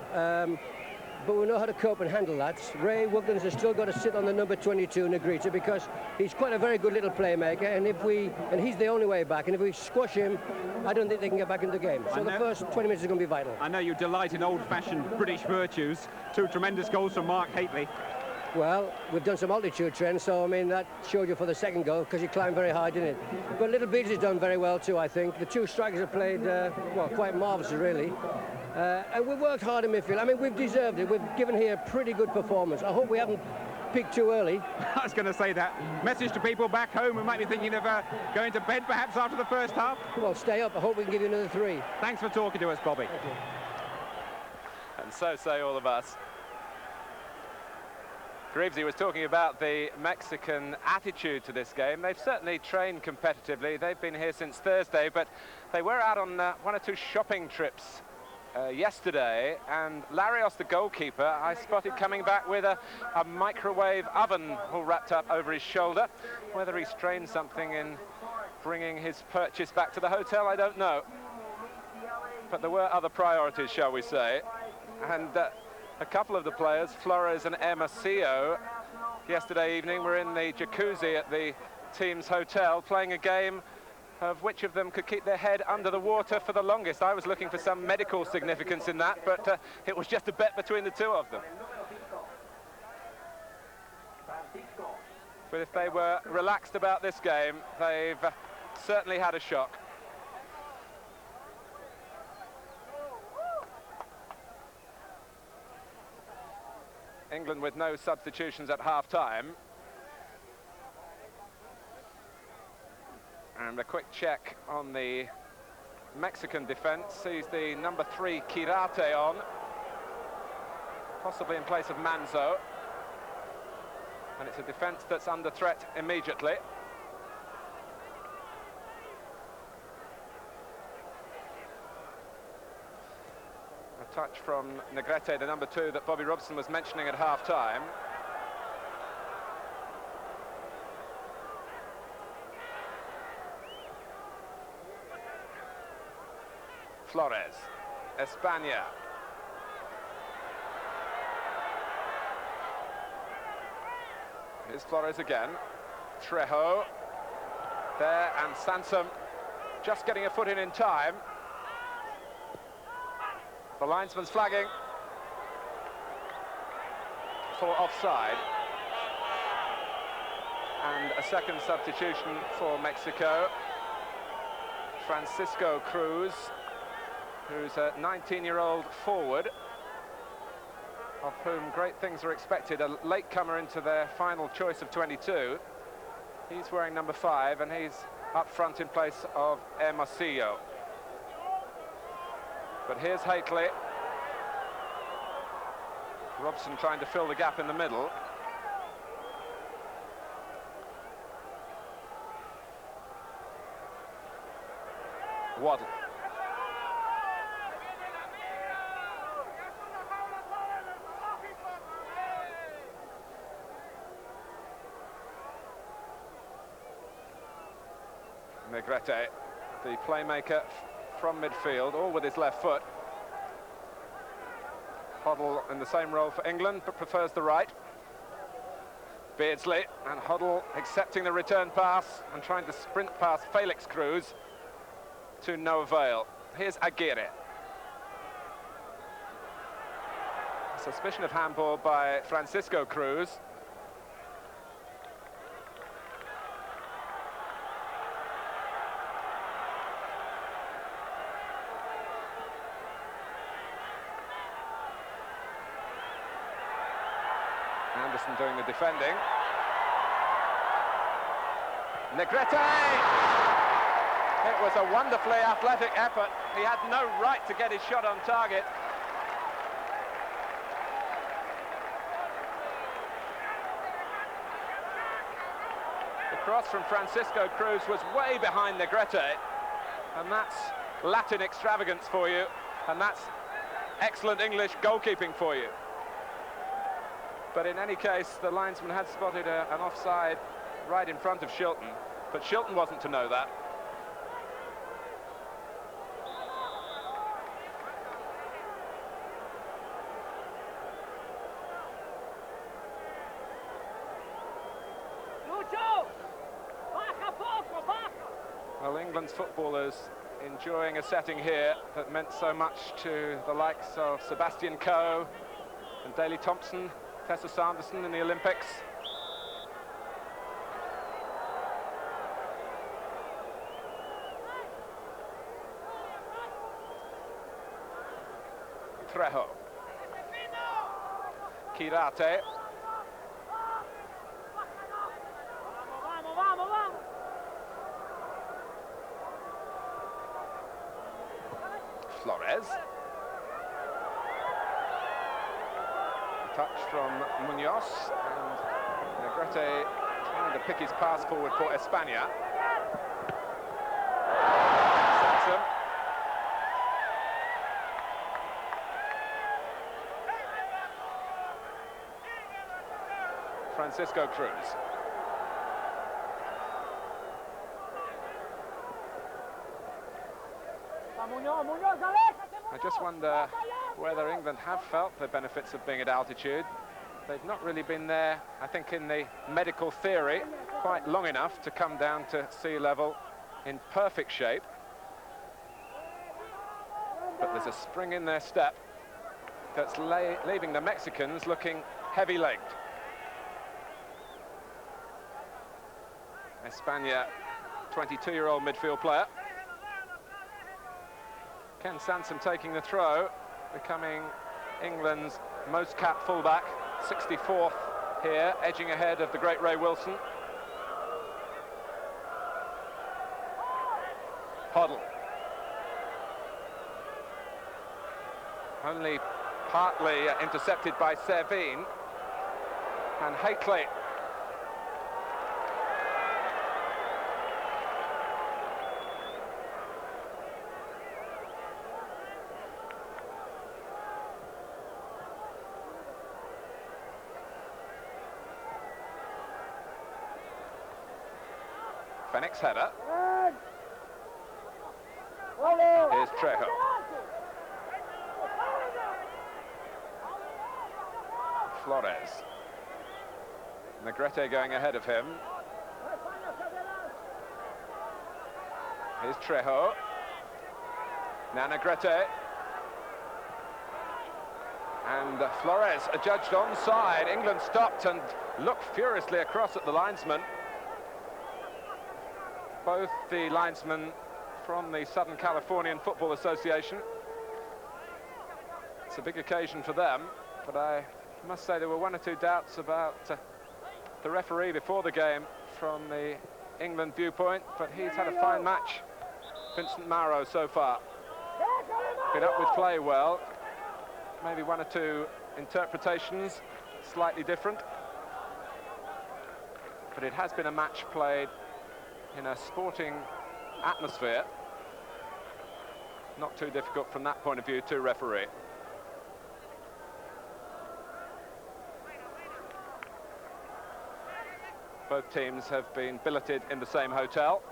But we know how to cope and handle that. Ray Woodlands has still got to sit on the number 22, Negrita, because he's quite a very good little playmaker, and he's the only way back. And if we squash him, I don't think they can get back into the game. So the first 20 minutes is going to be vital. I know you delight in old-fashioned British virtues. 2 tremendous goals from Mark Hateley. Well, we've done some altitude trends, so I mean that showed you for the second goal because he climbed very high, didn't it? But Little Beardsley's done very well too, I think. The 2 strikers have played well, quite marvellously, really. And we've worked hard in midfield. I mean, we've deserved it. We've given here a pretty good performance. I hope we haven't peaked too early. I was going to say that. Message to people back home who might be thinking of going to bed perhaps after the first half. Well, stay up. I hope we can give you another 3. Thanks for talking to us, Bobby. Thank you. And so say all of us. Greavesy was talking about the Mexican attitude to this game. They've certainly trained competitively. They've been here since Thursday, but they were out on 1 or 2 shopping trips yesterday, and Larios, the goalkeeper, I spotted coming back with a microwave oven all wrapped up over his shoulder. Whether he strained something in bringing his purchase back to the hotel, I don't know. But there were other priorities, shall we say. And a couple of the players, Flores and Hermosillo, yesterday evening were in the jacuzzi at the team's hotel playing a game of which of them could keep their head under the water for the longest. I was looking for some medical significance in that, but it was just a bet between the 2 of them. But if they were relaxed about this game, they've certainly had a shock. England with no substitutions at half-time. And a quick check on the Mexican defence. Sees the number 3 Quirarte on, possibly in place of Manzo. And it's a defence that's under threat immediately. A touch from Negrete, the number 2 that Bobby Robson was mentioning at half-time. Flores. España. Here's Flores again. Trejo. There, and Sansom just getting a foot in time. The linesman's flagging for offside. And a second substitution for Mexico. Francisco Cruz, who's a 19-year-old forward, of whom great things are expected, a latecomer into their final choice of 22. He's wearing number 5, and he's up front in place of Hermosillo. But here's Hately. Robson trying to fill the gap in the middle. Waddle. Negrete, the playmaker from midfield, all with his left foot. Hoddle in the same role for England, but prefers the right. Beardsley, and Hoddle accepting the return pass and trying to sprint past Felix Cruz to no avail. Here's Aguirre. A suspicion of handball by Francisco Cruz. Anderson doing the defending. Negrete! It was a wonderfully athletic effort. He had no right to get his shot on target. The cross from Francisco Cruz was way behind Negrete, and that's Latin extravagance for you, and that's excellent English goalkeeping for you. But in any case, the linesman had spotted an offside right in front of Shilton, but Shilton wasn't to know that. Well, England's footballers enjoying a setting here that meant so much to the likes of Sebastian Coe and Daley Thompson, Tessa Sanderson in the Olympics. Trejo. Kirate. Flores. Touch from Munoz, and Negrete trying to pick his pass forward for España. Sansom. Francisco Cruz. I just wonder whether England have felt the benefits of being at altitude. They've not really been there, I think, in the medical theory, quite long enough to come down to sea level in perfect shape. But there's a spring in their step that's leaving the Mexicans looking heavy-legged. España, 22-year-old midfield player. Ken Sansom taking the throw, becoming England's most capped fullback, 64th here, edging ahead of the great Ray Wilson. Hoddle. Only partly intercepted by Servine. And Hately. Phoenix header. Here's Trejo. Flores. Negrete going ahead of him. Here's Trejo. Now Negrete. And Flores adjudged onside. England stopped and looked furiously across at the linesman. Both the linesmen from the Southern Californian Football Association. It's a big occasion for them, but I must say there were one or two doubts about the referee before the game from the England viewpoint, but he's had a fine match, Vincent Mauro, so far. Been up with play well. Maybe one or two interpretations slightly different, but it has been a match played in a sporting atmosphere. Not too difficult from that point of view to referee. Both teams have been billeted in the same hotel,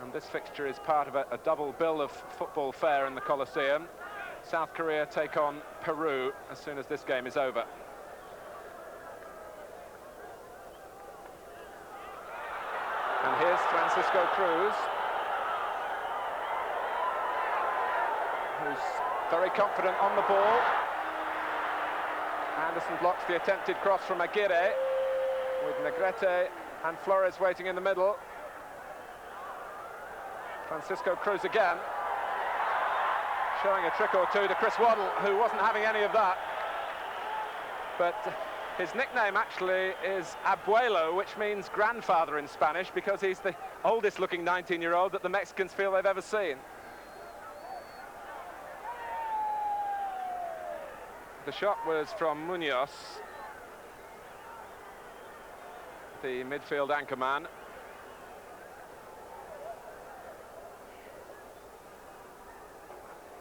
and this fixture is part of a double bill of football fare in the Coliseum. South Korea take on Peru as soon as this game is over. And here's Francisco Cruz, who's very confident on the ball. Anderson blocks the attempted cross from Aguirre, with Negrete and Flores waiting in the middle. Francisco Cruz again, showing a trick or two to Chris Waddle, who wasn't having any of that. But his nickname actually is Abuelo, which means grandfather in Spanish, because he's the oldest looking 19-year-old that the Mexicans feel they've ever seen. The shot was from Munoz, the midfield anchorman.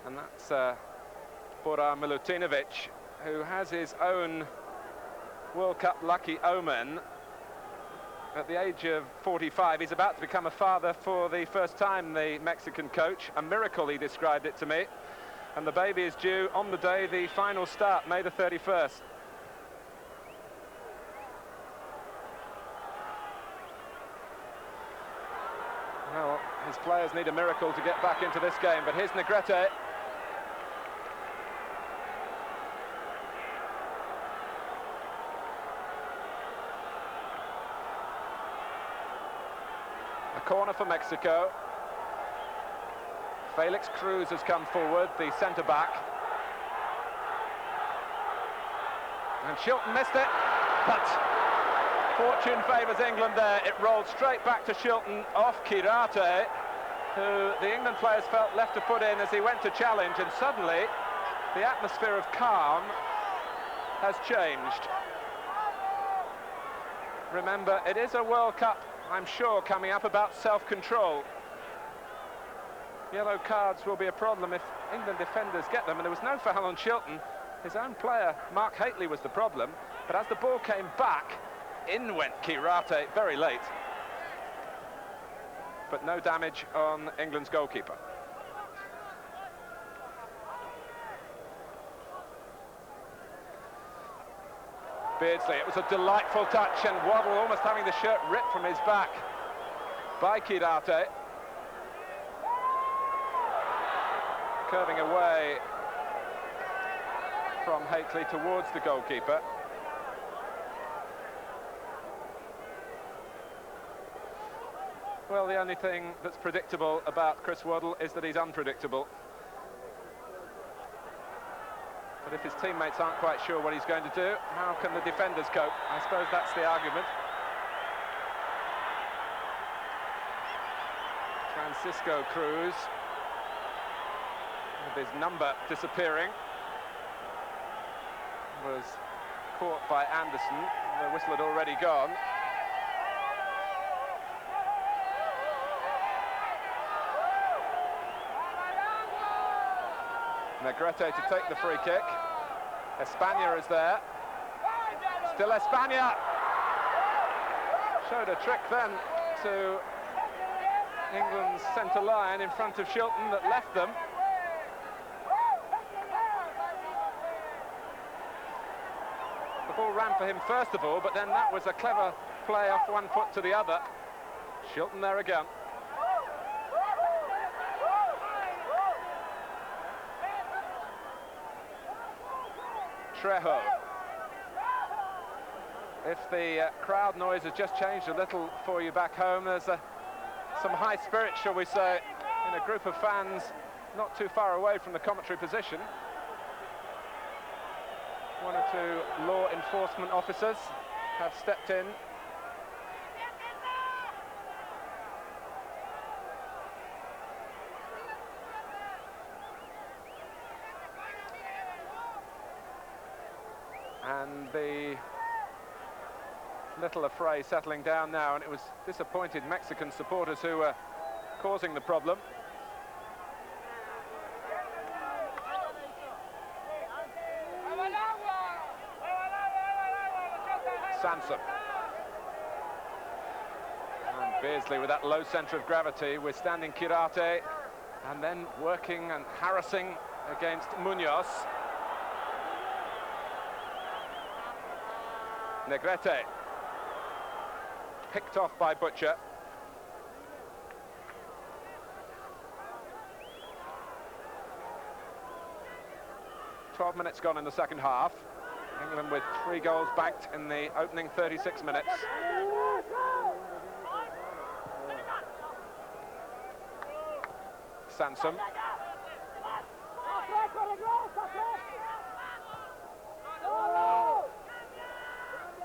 And that's Bora Milutinovic, who has his own World Cup lucky omen. At the age of 45, he's about to become a father for the first time, the Mexican coach. A miracle, he described it to me. And the baby is due on the day the final start, May the 31st. Well, his players need a miracle to get back into this game, but here's Negrete. A corner for Mexico. Felix Cruz has come forward, the centre-back. And Shilton missed it, but fortune favours England there. It rolled straight back to Shilton off Kirate, who the England players felt left to put in as he went to challenge, and suddenly the atmosphere of calm has changed. Remember, it is a World Cup, I'm sure, coming up about self-control. Yellow cards will be a problem if England defenders get them, and there was no foul on Shilton. His own player, Mark Haitley, was the problem, but as the ball came back, in went Kirate very late. But no damage on England's goalkeeper. Beardsley, it was a delightful touch, and Waddle almost having the shirt ripped from his back by Kirate. Curving away from Haitley towards the goalkeeper. Well, the only thing that's predictable about Chris Waddle is that he's unpredictable. But if his teammates aren't quite sure what he's going to do, how can the defenders cope? I suppose that's the argument. Francisco Cruz, with his number disappearing, was caught by Anderson. The whistle had already gone. Negrete to take the free kick. Espana is there. Still Espana. Showed a trick then to England's centre line in front of Shilton that left them. ball ran for him first of all, but then that was a clever play off one foot to the other. Shilton there again. Trejo. If the crowd noise has just changed a little for you back home, there's some high spirit, shall we say, in a group of fans not too far away from the commentary position. One or two law enforcement officers have stepped in. And the little affray settling down now, and it was disappointed Mexican supporters who were causing the problem. Sansom. And Beardsley with that low centre of gravity, withstanding Quirarte, and then working and harassing against Munoz. Negrete. Picked off by Butcher. "12 minutes gone in the second half. England with 3 goals banked in the opening 36 minutes. Sansom.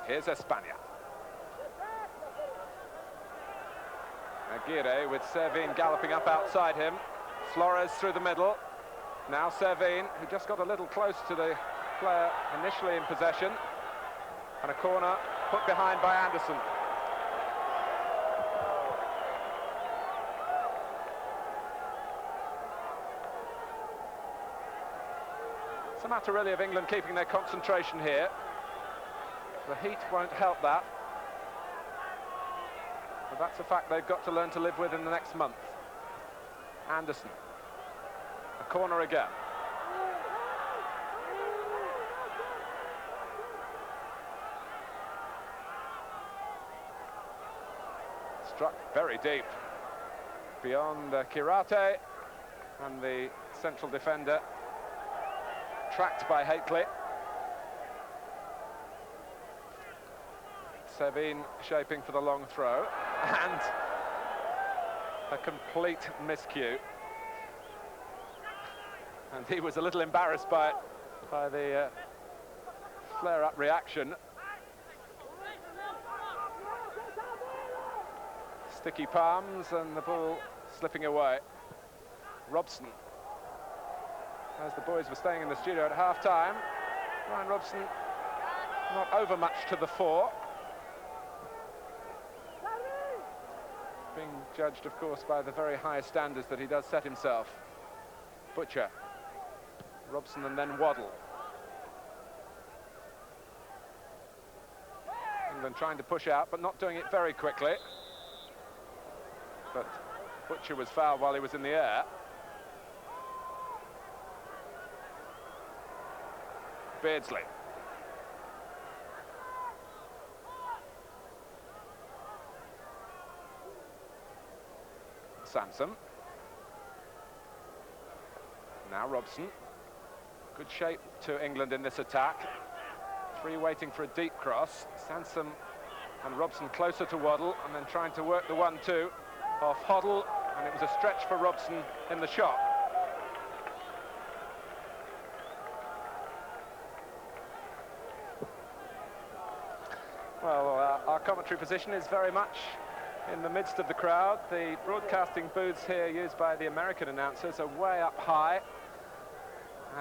Here's Espana. Aguirre with Servin galloping up outside him. Flores through the middle. Now Servin, who just got a little close to the player initially in possession. And a corner put behind by Anderson. It's a matter really of England keeping their concentration here. The heat won't help that. But that's a fact they've got to learn to live with in the next month. Anderson. A corner again. Struck very deep. Beyond Quirarte, and the central defender tracked by Hately. Servin shaping for the long throw, and a complete miscue. And he was a little embarrassed by the flare-up reaction. Sticky palms and the ball slipping away. Robson. As the boys were staying in the studio at half-time, Ryan Robson not over much to the fore. Being judged, of course, by the very high standards that he does set himself. Butcher. Robson and then Waddle. England trying to push out, but not doing it very quickly. But Butcher was fouled while he was in the air. Beardsley. Sansom. Now Robson. Good shape to England in this attack. 3 waiting for a deep cross. Sansom and Robson closer to Waddle, and then trying to work the 1-2 off Hoddle, and it was a stretch for Robson in the shot. Well, our commentary position is very much in the midst of the crowd. The broadcasting booths here used by the American announcers are way up high,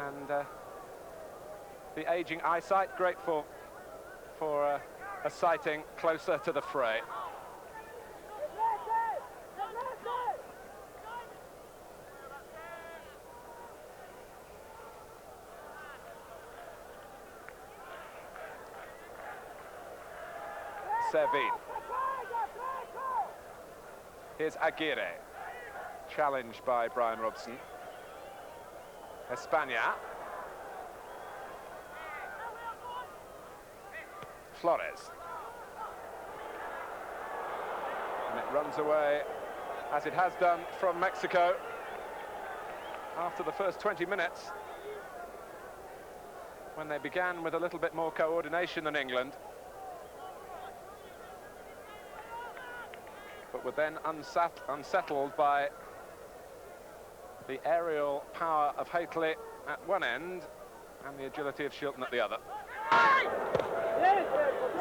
and the ageing eyesight grateful for a sighting closer to the fray. Servin. Here's Aguirre, challenged by Brian Robson. Espana. Flores. And it runs away, as it has done, from Mexico after the first 20 minutes, when they began with a little bit more coordination than England, but were then unsettled by the aerial power of Hateley at one end and the agility of Shilton at the other.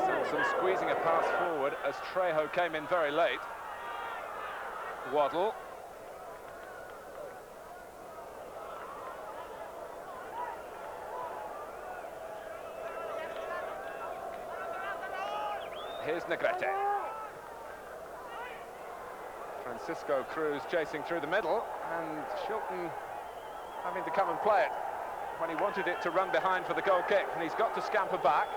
Simpson squeezing a pass forward as Trejo came in very late. Waddle. Here's Negrete. Francisco Cruz chasing through the middle, and Shilton having to come and play it when he wanted it to run behind for the goal kick, and he's got to scamper back.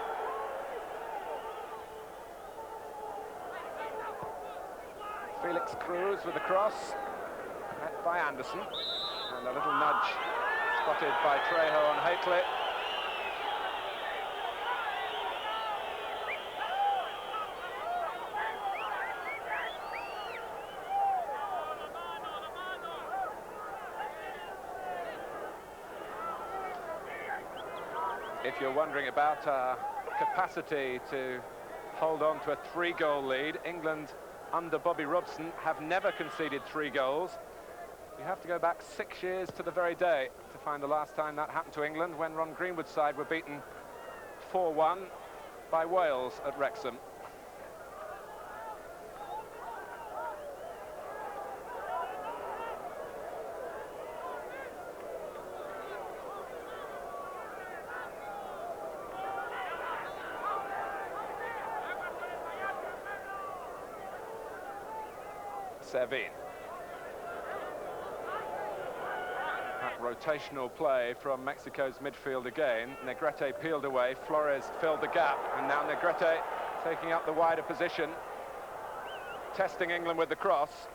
Felix Cruz with the cross, met by Anderson, and a little nudge spotted by Trejo on Hateley. If you're wondering about our capacity to hold on to a 3-goal lead, England under Bobby Robson have never conceded 3 goals. You have to go back 6 years to the very day to find the last time that happened to England, when Ron Greenwood's side were beaten 4-1 by Wales at Wrexham. Sevin. That rotational play from Mexico's midfield again. Negrete peeled away, Flores filled the gap, and now Negrete taking up the wider position, testing England with the cross.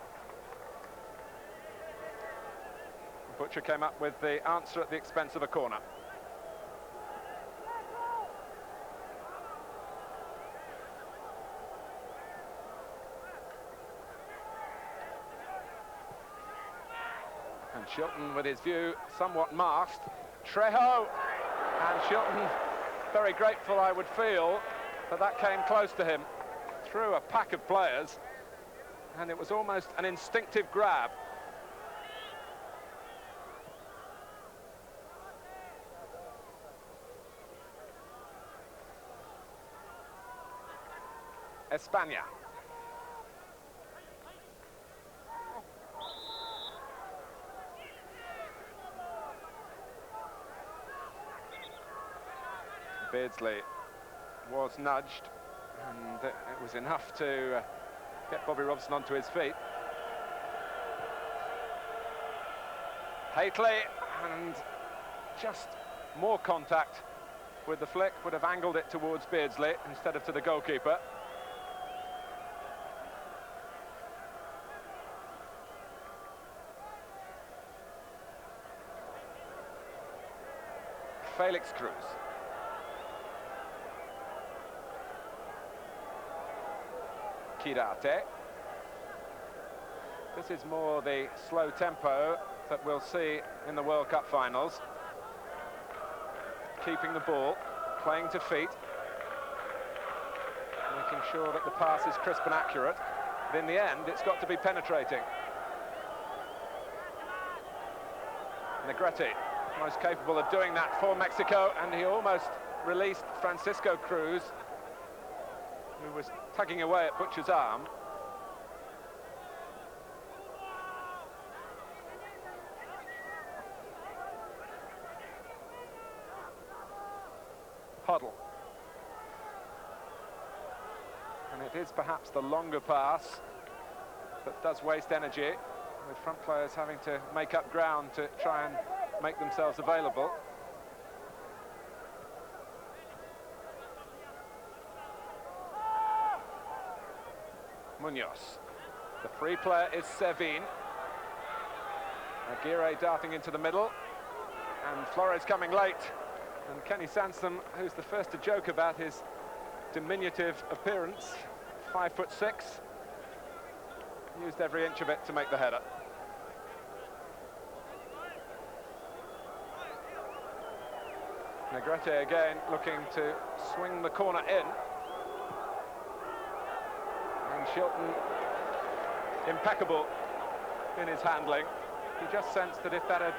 Butcher came up with the answer at the expense of a corner. And Shilton with his view somewhat masked. Trejo, and Shilton very grateful, I would feel, that that came close to him through a pack of players, and it was almost an instinctive grab. España. Beardsley was nudged, and it was enough to get Bobby Robson onto his feet. Hateley, and just more contact with the flick, would have angled it towards Beardsley instead of to the goalkeeper. Felix Cruz. Quirarte. This is more the slow tempo that we'll see in the World Cup finals. Keeping the ball, playing to feet, making sure that the pass is crisp and accurate. But in the end, it's got to be penetrating. Negrete, most capable of doing that for Mexico, and he almost released Francisco Cruz, who was tugging away at Butcher's arm. Hoddle. And it is perhaps the longer pass that does waste energy, with front players having to make up ground to try and make themselves available. Munoz. The free player is Sevin. Aguirre darting into the middle, and Flores coming late. And Kenny Sansom, who's the first to joke about his diminutive appearance, 5'6", used every inch of it to make the header. Negrete again looking to swing the corner in. And Shilton impeccable in his handling. You just sensed that if that had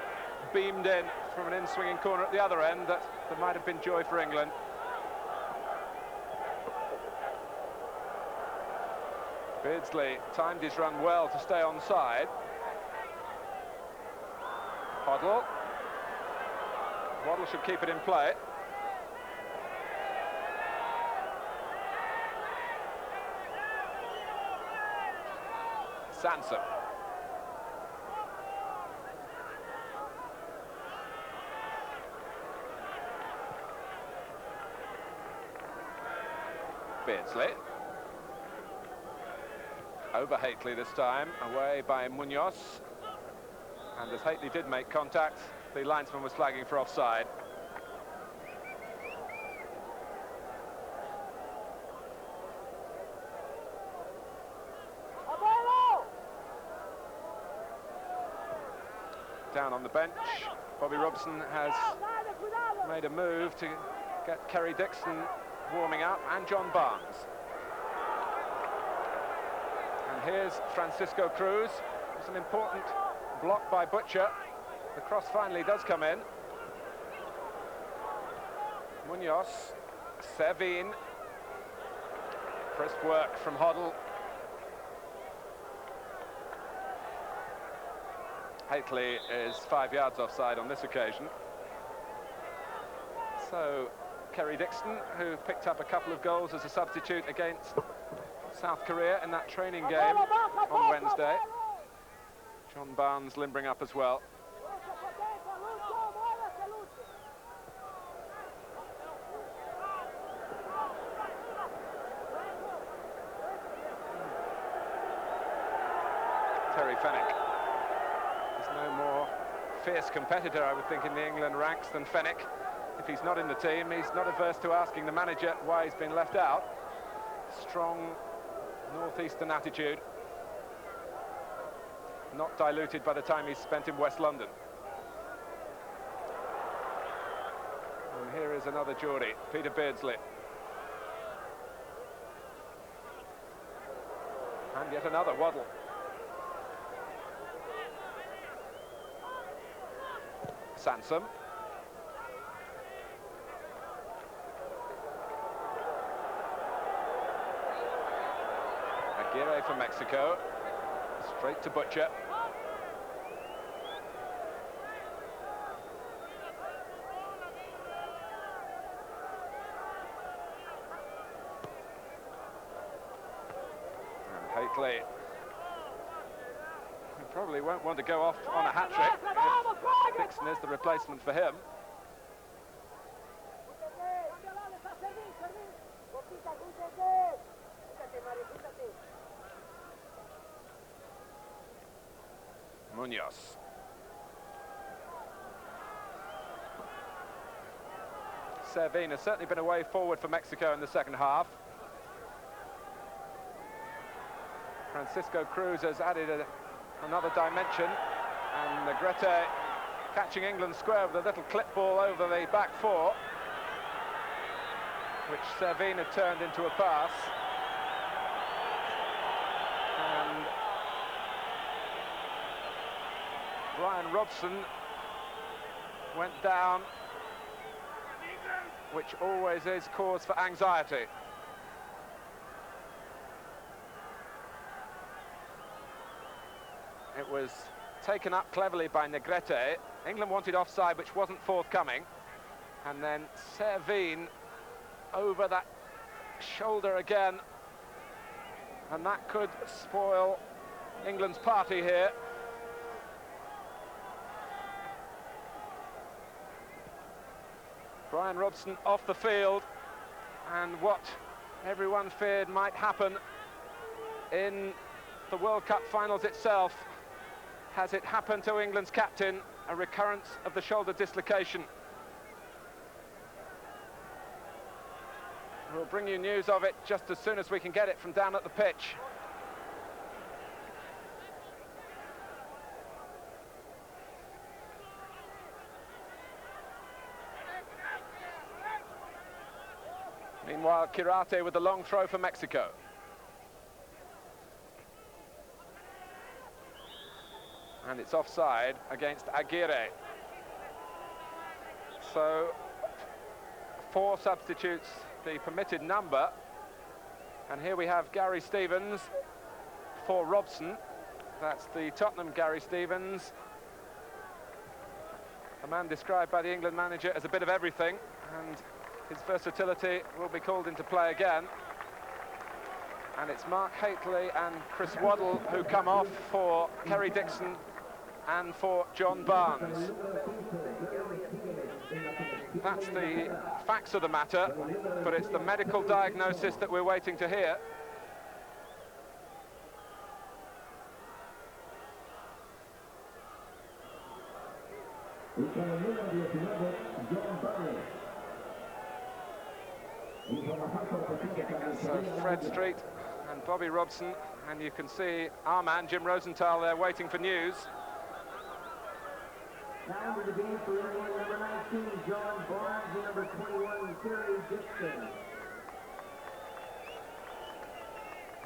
beamed in from an in-swinging corner at the other end, that there might have been joy for England. Beardsley timed his run well to stay onside. Hoddle. Waddle should keep it in play. Sansom. Beardsley. Over Haitley this time, away by Munoz. And as Haitley did make contact, the linesman was flagging for offside. Down on the bench, Bobby Robson has made a move to get Kerry Dixon warming up, and John Barnes. And here's Francisco Cruz. It's an important block by Butcher. The cross finally does come in. Munoz, Servine. Crisp work from Hoddle. Haitley is 5 yards offside on this occasion. So Kerry Dixon, who picked up a couple of goals as a substitute against South Korea in that training game on Wednesday. John Barnes limbering up as well. Terry Fenwick. There's no more fierce competitor, I would think, in the England ranks than Fenwick. If he's not in the team, he's not averse to asking the manager why he's been left out. Strong northeastern attitude, not diluted by the time he's spent in West London. And here is another Geordie, Peter Beardsley. And yet another Waddle. Sansom. Aguirre for Mexico, straight to Butcher. And Haitley, he probably won't want to go off on a hat-trick if Dixon is the replacement for him. Munoz. Servine has certainly been a way forward for Mexico in the second half. Francisco Cruz has added another dimension, and Negrete catching England square with a little clip ball over the back four, which Servine had turned into a pass. And Brian Robson went down, which always is cause for anxiety. It was taken up cleverly by Negrete. England wanted offside, which wasn't forthcoming. And then Servine over that shoulder again. And that could spoil England's party here. Brian Robson off the field, and what everyone feared might happen in the World Cup finals itself, has it happened to England's captain, a recurrence of the shoulder dislocation. We'll bring you news of it just as soon as we can get it from down at the pitch. Meanwhile, Kirate with the long throw for Mexico. And it's offside against Aguirre. So 4 substitutes, the permitted number. And here we have Gary Stevens for Robson. That's the Tottenham Gary Stevens. A man described by the England manager as a bit of everything, and his versatility will be called into play again. And it's Mark Hateley and Chris Waddle who come off for Kerry Dixon and for John Barnes. That's the facts of the matter, but it's the medical diagnosis that we're waiting to hear. So Fred Street and Bobby Robson, and you can see our man Jim Rosenthal there waiting for news. Now to the game for England, number 19, John Barnes, and number 21, Kerry Dixon.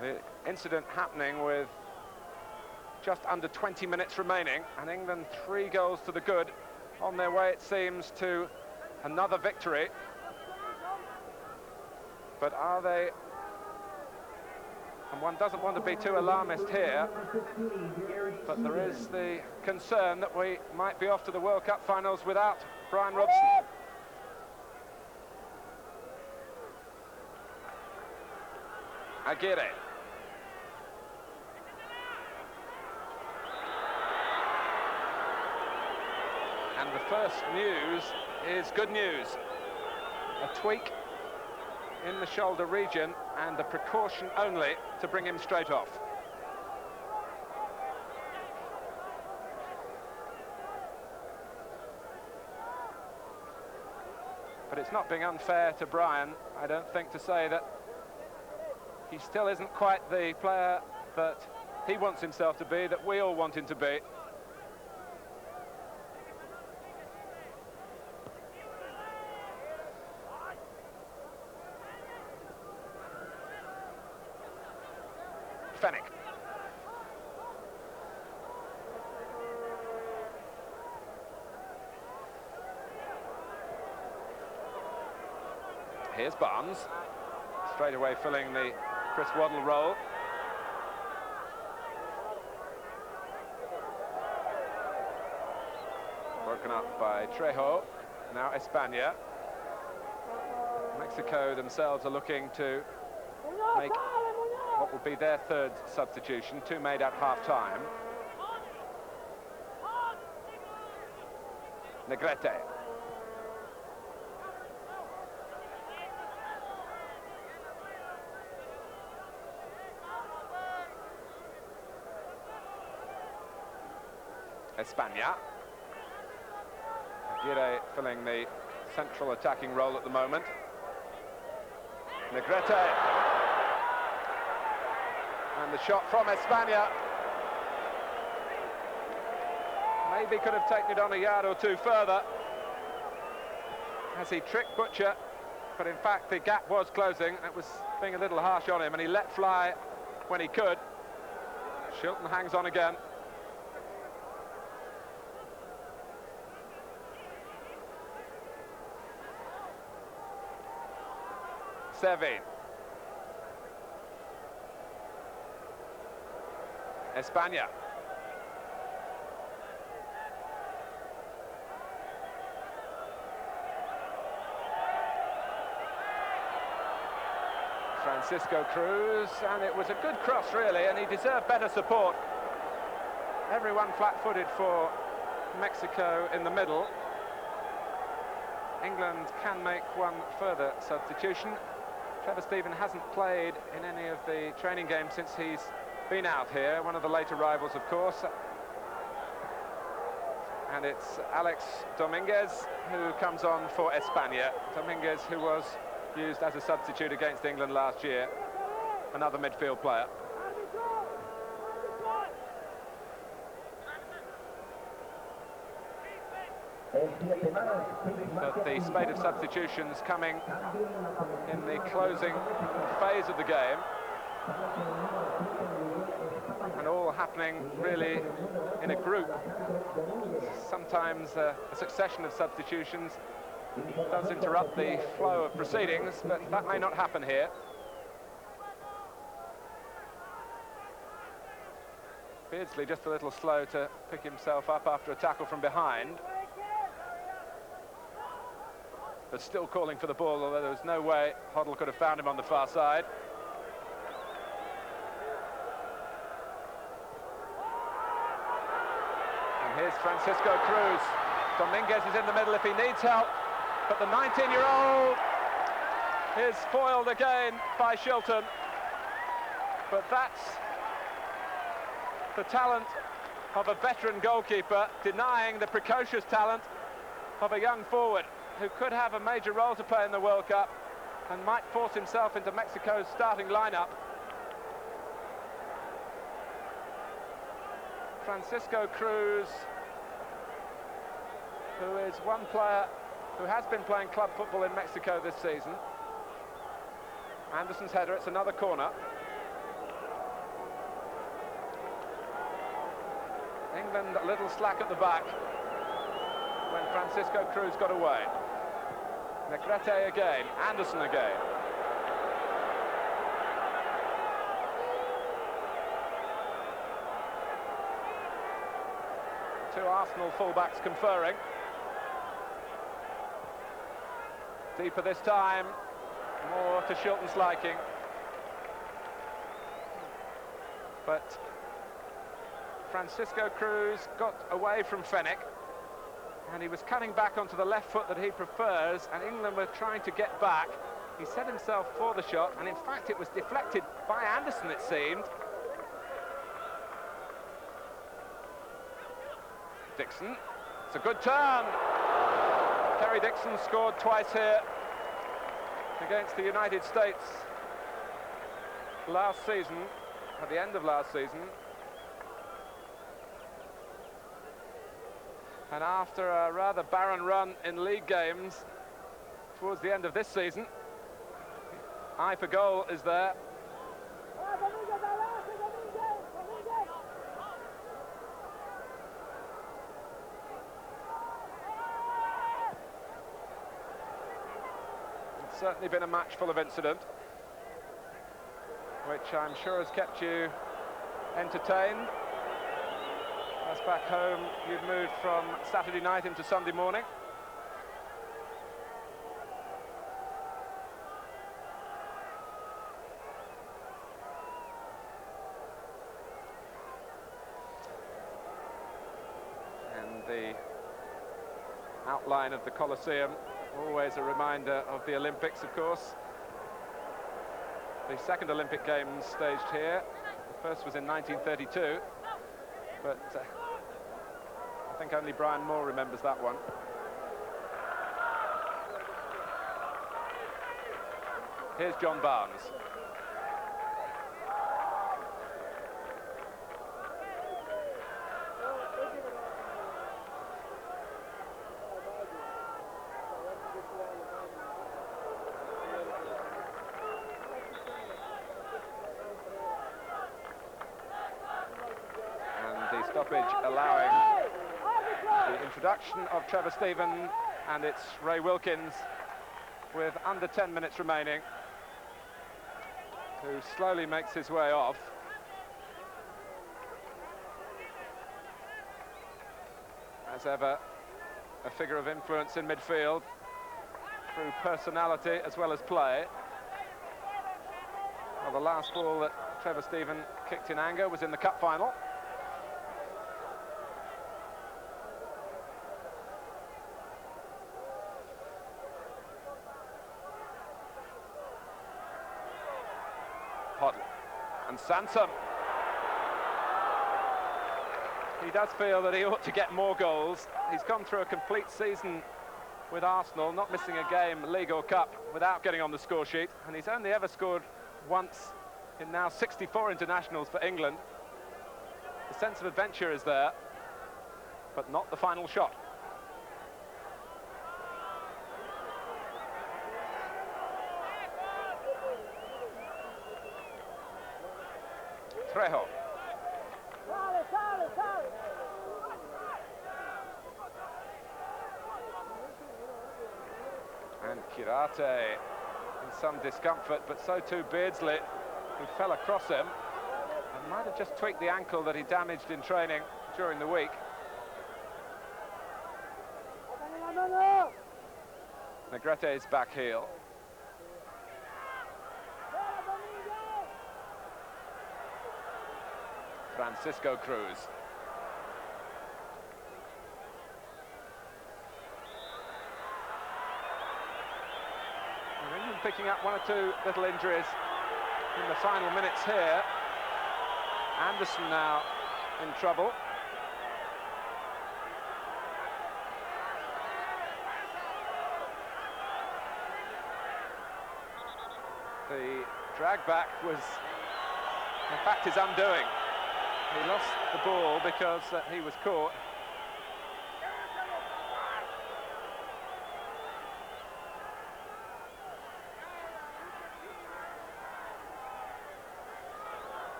The incident happening with just under 20 minutes remaining, and England 3 goals to the good, on their way, it seems, to another victory. But are they? And one doesn't want to be too alarmist here, but there is the concern that we might be off to the World Cup finals without Brian Robson. Aguirre. And the first news is good news. A tweak in the shoulder region, and a precaution only to bring him straight off. But it's not being unfair to Brian, I don't think, to say that he still isn't quite the player that he wants himself to be, that we all want him to be. Fennick. Here's Barnes, straight away filling the Chris Waddle role. Broken up by Trejo, now España. Mexico themselves are looking to make what will be their 3rd substitution, 2 made at half-time. Negrete. España. Aguirre filling the central attacking role at the moment. Negrete. And the shot from España maybe could have taken it on a yard or 2 further as he tricked Butcher, but in fact the gap was closing. It was being a little harsh on him, and he let fly when he could. Shilton hangs on again. Sevin. España. Francisco Cruz, and it was a good cross really, and he deserved better support. Everyone flat-footed for Mexico in the middle. England can make one further substitution. Trevor Steven hasn't played in any of the training games since he's been out here, one of the late arrivals, of course. And it's Alex Dominguez who comes on for España. Dominguez, who was used as a substitute against England last year. Another midfield player. But the spate of substitutions coming in the closing phase of the game, and all happening really in a group. Sometimes a succession of substitutions does interrupt the flow of proceedings, but that may not happen here. Beardsley just a little slow to pick himself up after a tackle from behind. But still calling for the ball, although there was no way Hoddle could have found him on the far side. And here's Francisco Cruz. Dominguez is in the middle if he needs help, but the 19-year-old is foiled again by Shilton. But that's the talent of a veteran goalkeeper denying the precocious talent of a young forward who could have a major role to play in the World Cup and might force himself into Mexico's starting lineup. Francisco Cruz, who is one player who has been playing club football in Mexico this season. Anderson's header, it's another corner. England a little slack at the back when Francisco Cruz got away. Negrete again, Anderson again. Two Arsenal fullbacks conferring. Deeper this time, more to Shilton's liking. But Francisco Cruz got away from Fenwick, and he was cutting back onto the left foot that he prefers, and England were trying to get back. He set himself for the shot, and in fact it was deflected by Anderson, it seemed. Dixon, it's a good turn. Kerry Dixon scored twice here against the United States last season, at the end of last season. And after a rather barren run in league games towards the end of this season, eye for goal is there. It's certainly been a match full of incident, which I'm sure has kept you entertained. As back home, you've moved from Saturday night into Sunday morning. And the outline of the Colosseum, always a reminder of the Olympics, of course. The second Olympic Games staged here. The first was in 1932. But I think only Brian Moore remembers that one. Here's John Barnes. Stoppage allowing the introduction of Trevor Steven, and it's Ray Wilkins with under 10 minutes remaining, who slowly makes his way off. As ever, a figure of influence in midfield through personality as well as play. Well, the last ball that Trevor Steven kicked in anger was in the cup final. Hoddle and Sansom. He does feel that he ought to get more goals. He's gone through a complete season with Arsenal, not missing a game, League or Cup, without getting on the score sheet, and he's only ever scored once in now 64 internationals for England. The sense of adventure is there, but not the final shot. Trejo. And Kirate in some discomfort, but so too Beardsley, who fell across him and might have just tweaked the ankle that he damaged in training during the week. Negrete's back heel. Francisco Cruz. And England picking up one or two little injuries in the final minutes here. Anderson now in trouble. The drag back was, in fact, his undoing. He lost the ball because he was caught.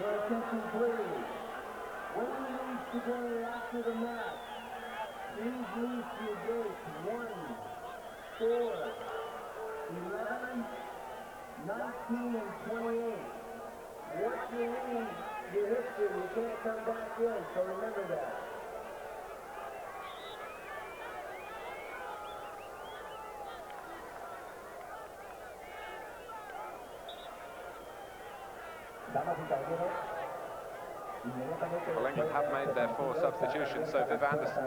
Your attention, please. When you leave today after the match, please leave to your gates 1, 4, 11, 19, and 28. Once you leave your history, you can't come back in, so remember that. Well, England have made their 4 substitutions, so Viv Anderson,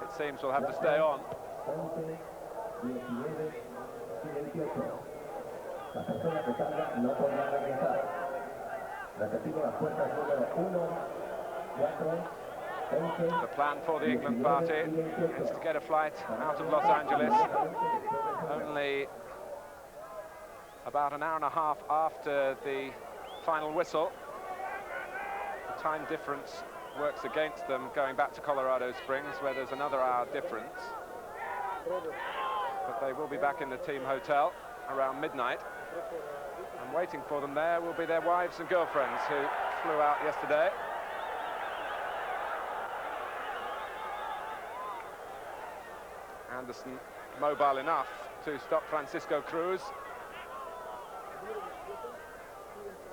it seems, will have to stay on. The plan for the England party is to get a flight out of Los Angeles only about an hour and a half after the final whistle. The time difference works against them going back to Colorado Springs, where there's another hour difference. But they will be back in the team hotel around midnight. And waiting for them there will be their wives and girlfriends who flew out yesterday. Anderson mobile enough to stop Francisco Cruz.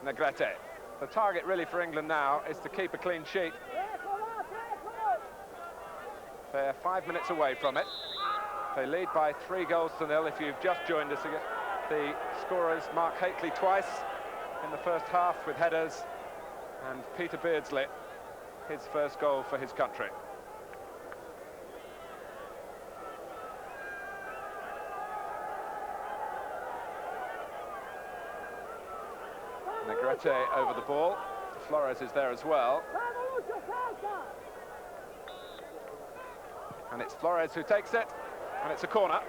Negrete. The target really for England now is to keep a clean sheet. They're 5 minutes away from it. They lead by 3-0 if you've just joined us again. The scorers, Mark Hateley twice in the first half with headers, and Peter Beardsley, his first goal for his country. Negrete over the ball. Flores is there as well. And it's Flores who takes it, and it's a corner.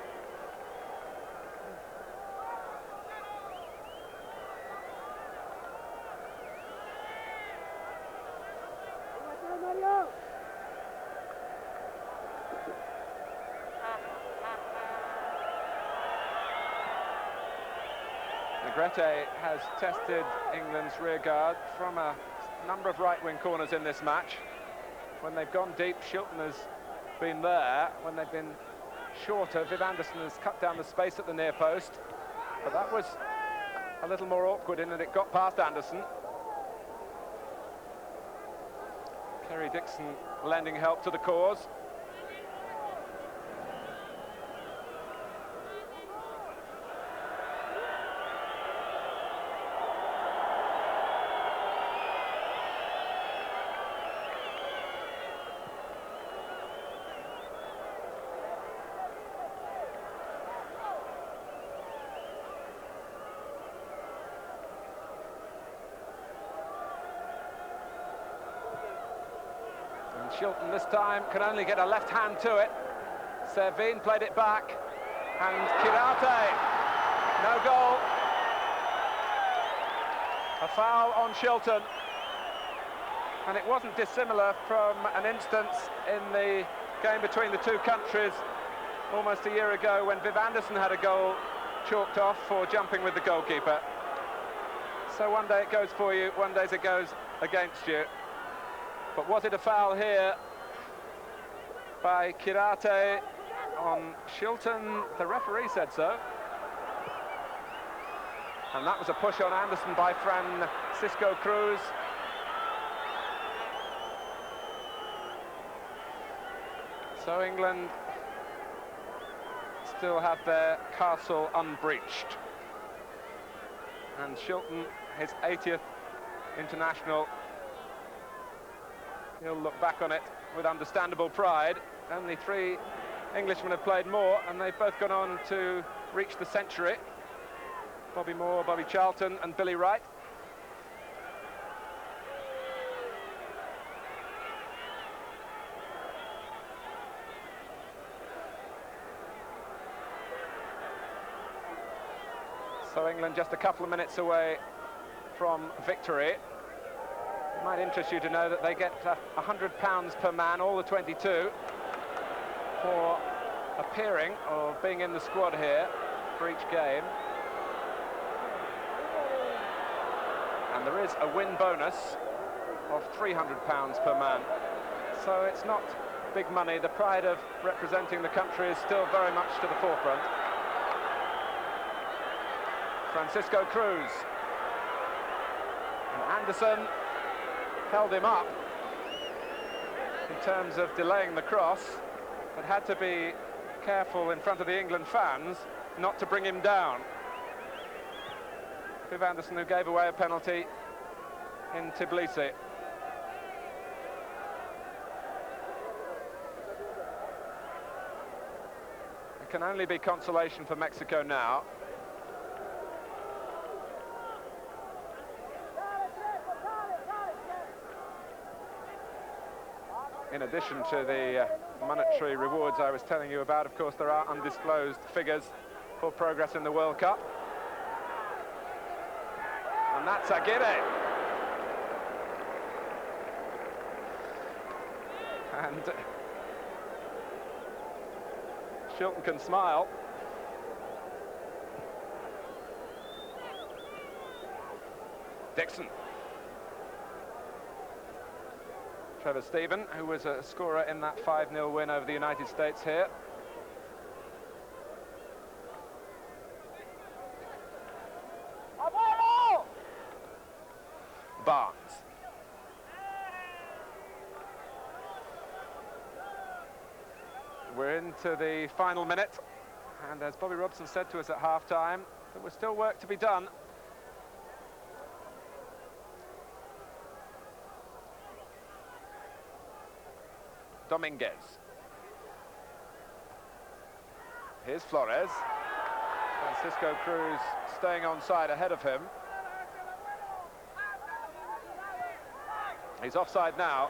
Negrete has tested England's rear guard from a number of right-wing corners in this match. When they've gone deep, Shilton has been there. When they've been shorter, Viv Anderson has cut down the space at the near post. But that was a little more awkward in that it got past Anderson. Kerry Dixon lending help to the cause. Shilton this time can only get a left hand to it. Servine played it back, and Kirate, no goal. A foul on Shilton. And it wasn't dissimilar from an instance in the game between the two countries almost a year ago when Viv Anderson had a goal chalked off for jumping with the goalkeeper. So one day it goes for you, one day it goes against you. But was it a foul here by Kirate on Shilton? The referee said so. And that was a push on Anderson by Francisco Cruz. So England still have their castle unbreached. And Shilton, his 80th international, he'll look back on it with understandable pride. Only 3 Englishmen have played more, and they've both gone on to reach the century. Bobby Moore, Bobby Charlton and Billy Wright. So England just a couple of minutes away from victory. It might interest you to know that they get £100 per man, all the 22, for appearing or being in the squad here for each game. And there is a win bonus of £300 per man. So it's not big money. The pride of representing the country is still very much to the forefront. Francisco Cruz. And Anderson held him up in terms of delaying the cross, but had to be careful in front of the England fans not to bring him down. Viv Anderson, who gave away a penalty in Tbilisi. It can only be consolation for Mexico now. In addition to the monetary rewards I was telling you about, of course, there are undisclosed figures for progress in the World Cup. And that's Aguirre. And Shilton can smile. Dixon. Trevor Steven, who was a scorer in that 5-0 win over the United States here. Barnes. We're into the final minute, and as Bobby Robson said to us at half-time, there was still work to be done. Dominguez. Here's Flores. Francisco Cruz staying onside ahead of him. He's offside now.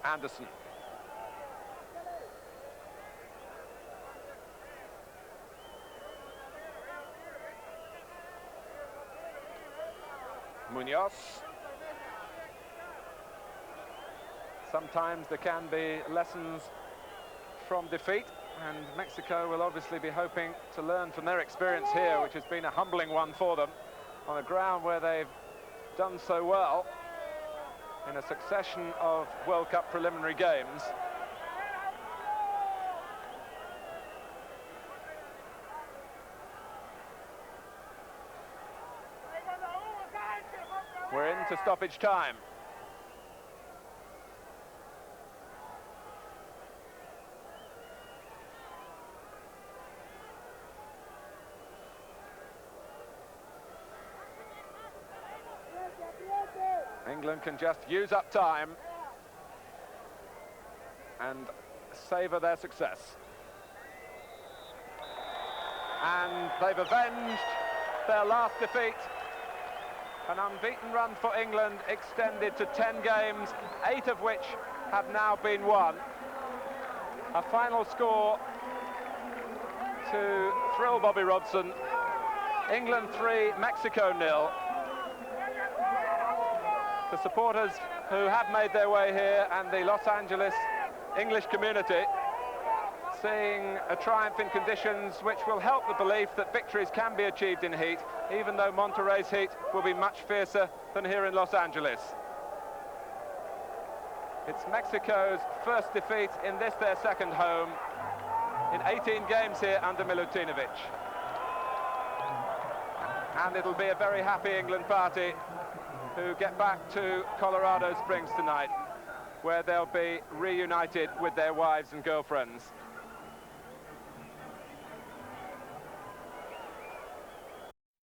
Anderson. Munoz. Sometimes there can be lessons from defeat, and Mexico will obviously be hoping to learn from their experience here, which has been a humbling one for them, on a ground where they've done so well in a succession of World Cup preliminary games. We're into stoppage time. England can just use up time and savour their success. And they've avenged their last defeat. An unbeaten run for England extended to 10 games, 8 of which have now been won. A final score to thrill Bobby Robson. England 3, Mexico 0. The supporters who have made their way here and the Los Angeles English community seeing a triumph in conditions which will help the belief that victories can be achieved in heat, even though Monterrey's heat will be much fiercer than here in Los Angeles. It's Mexico's first defeat in this, their second home, in 18 games here under Milutinovic. And it'll be a very happy England party who get back to Colorado Springs tonight, where they'll be reunited with their wives and girlfriends.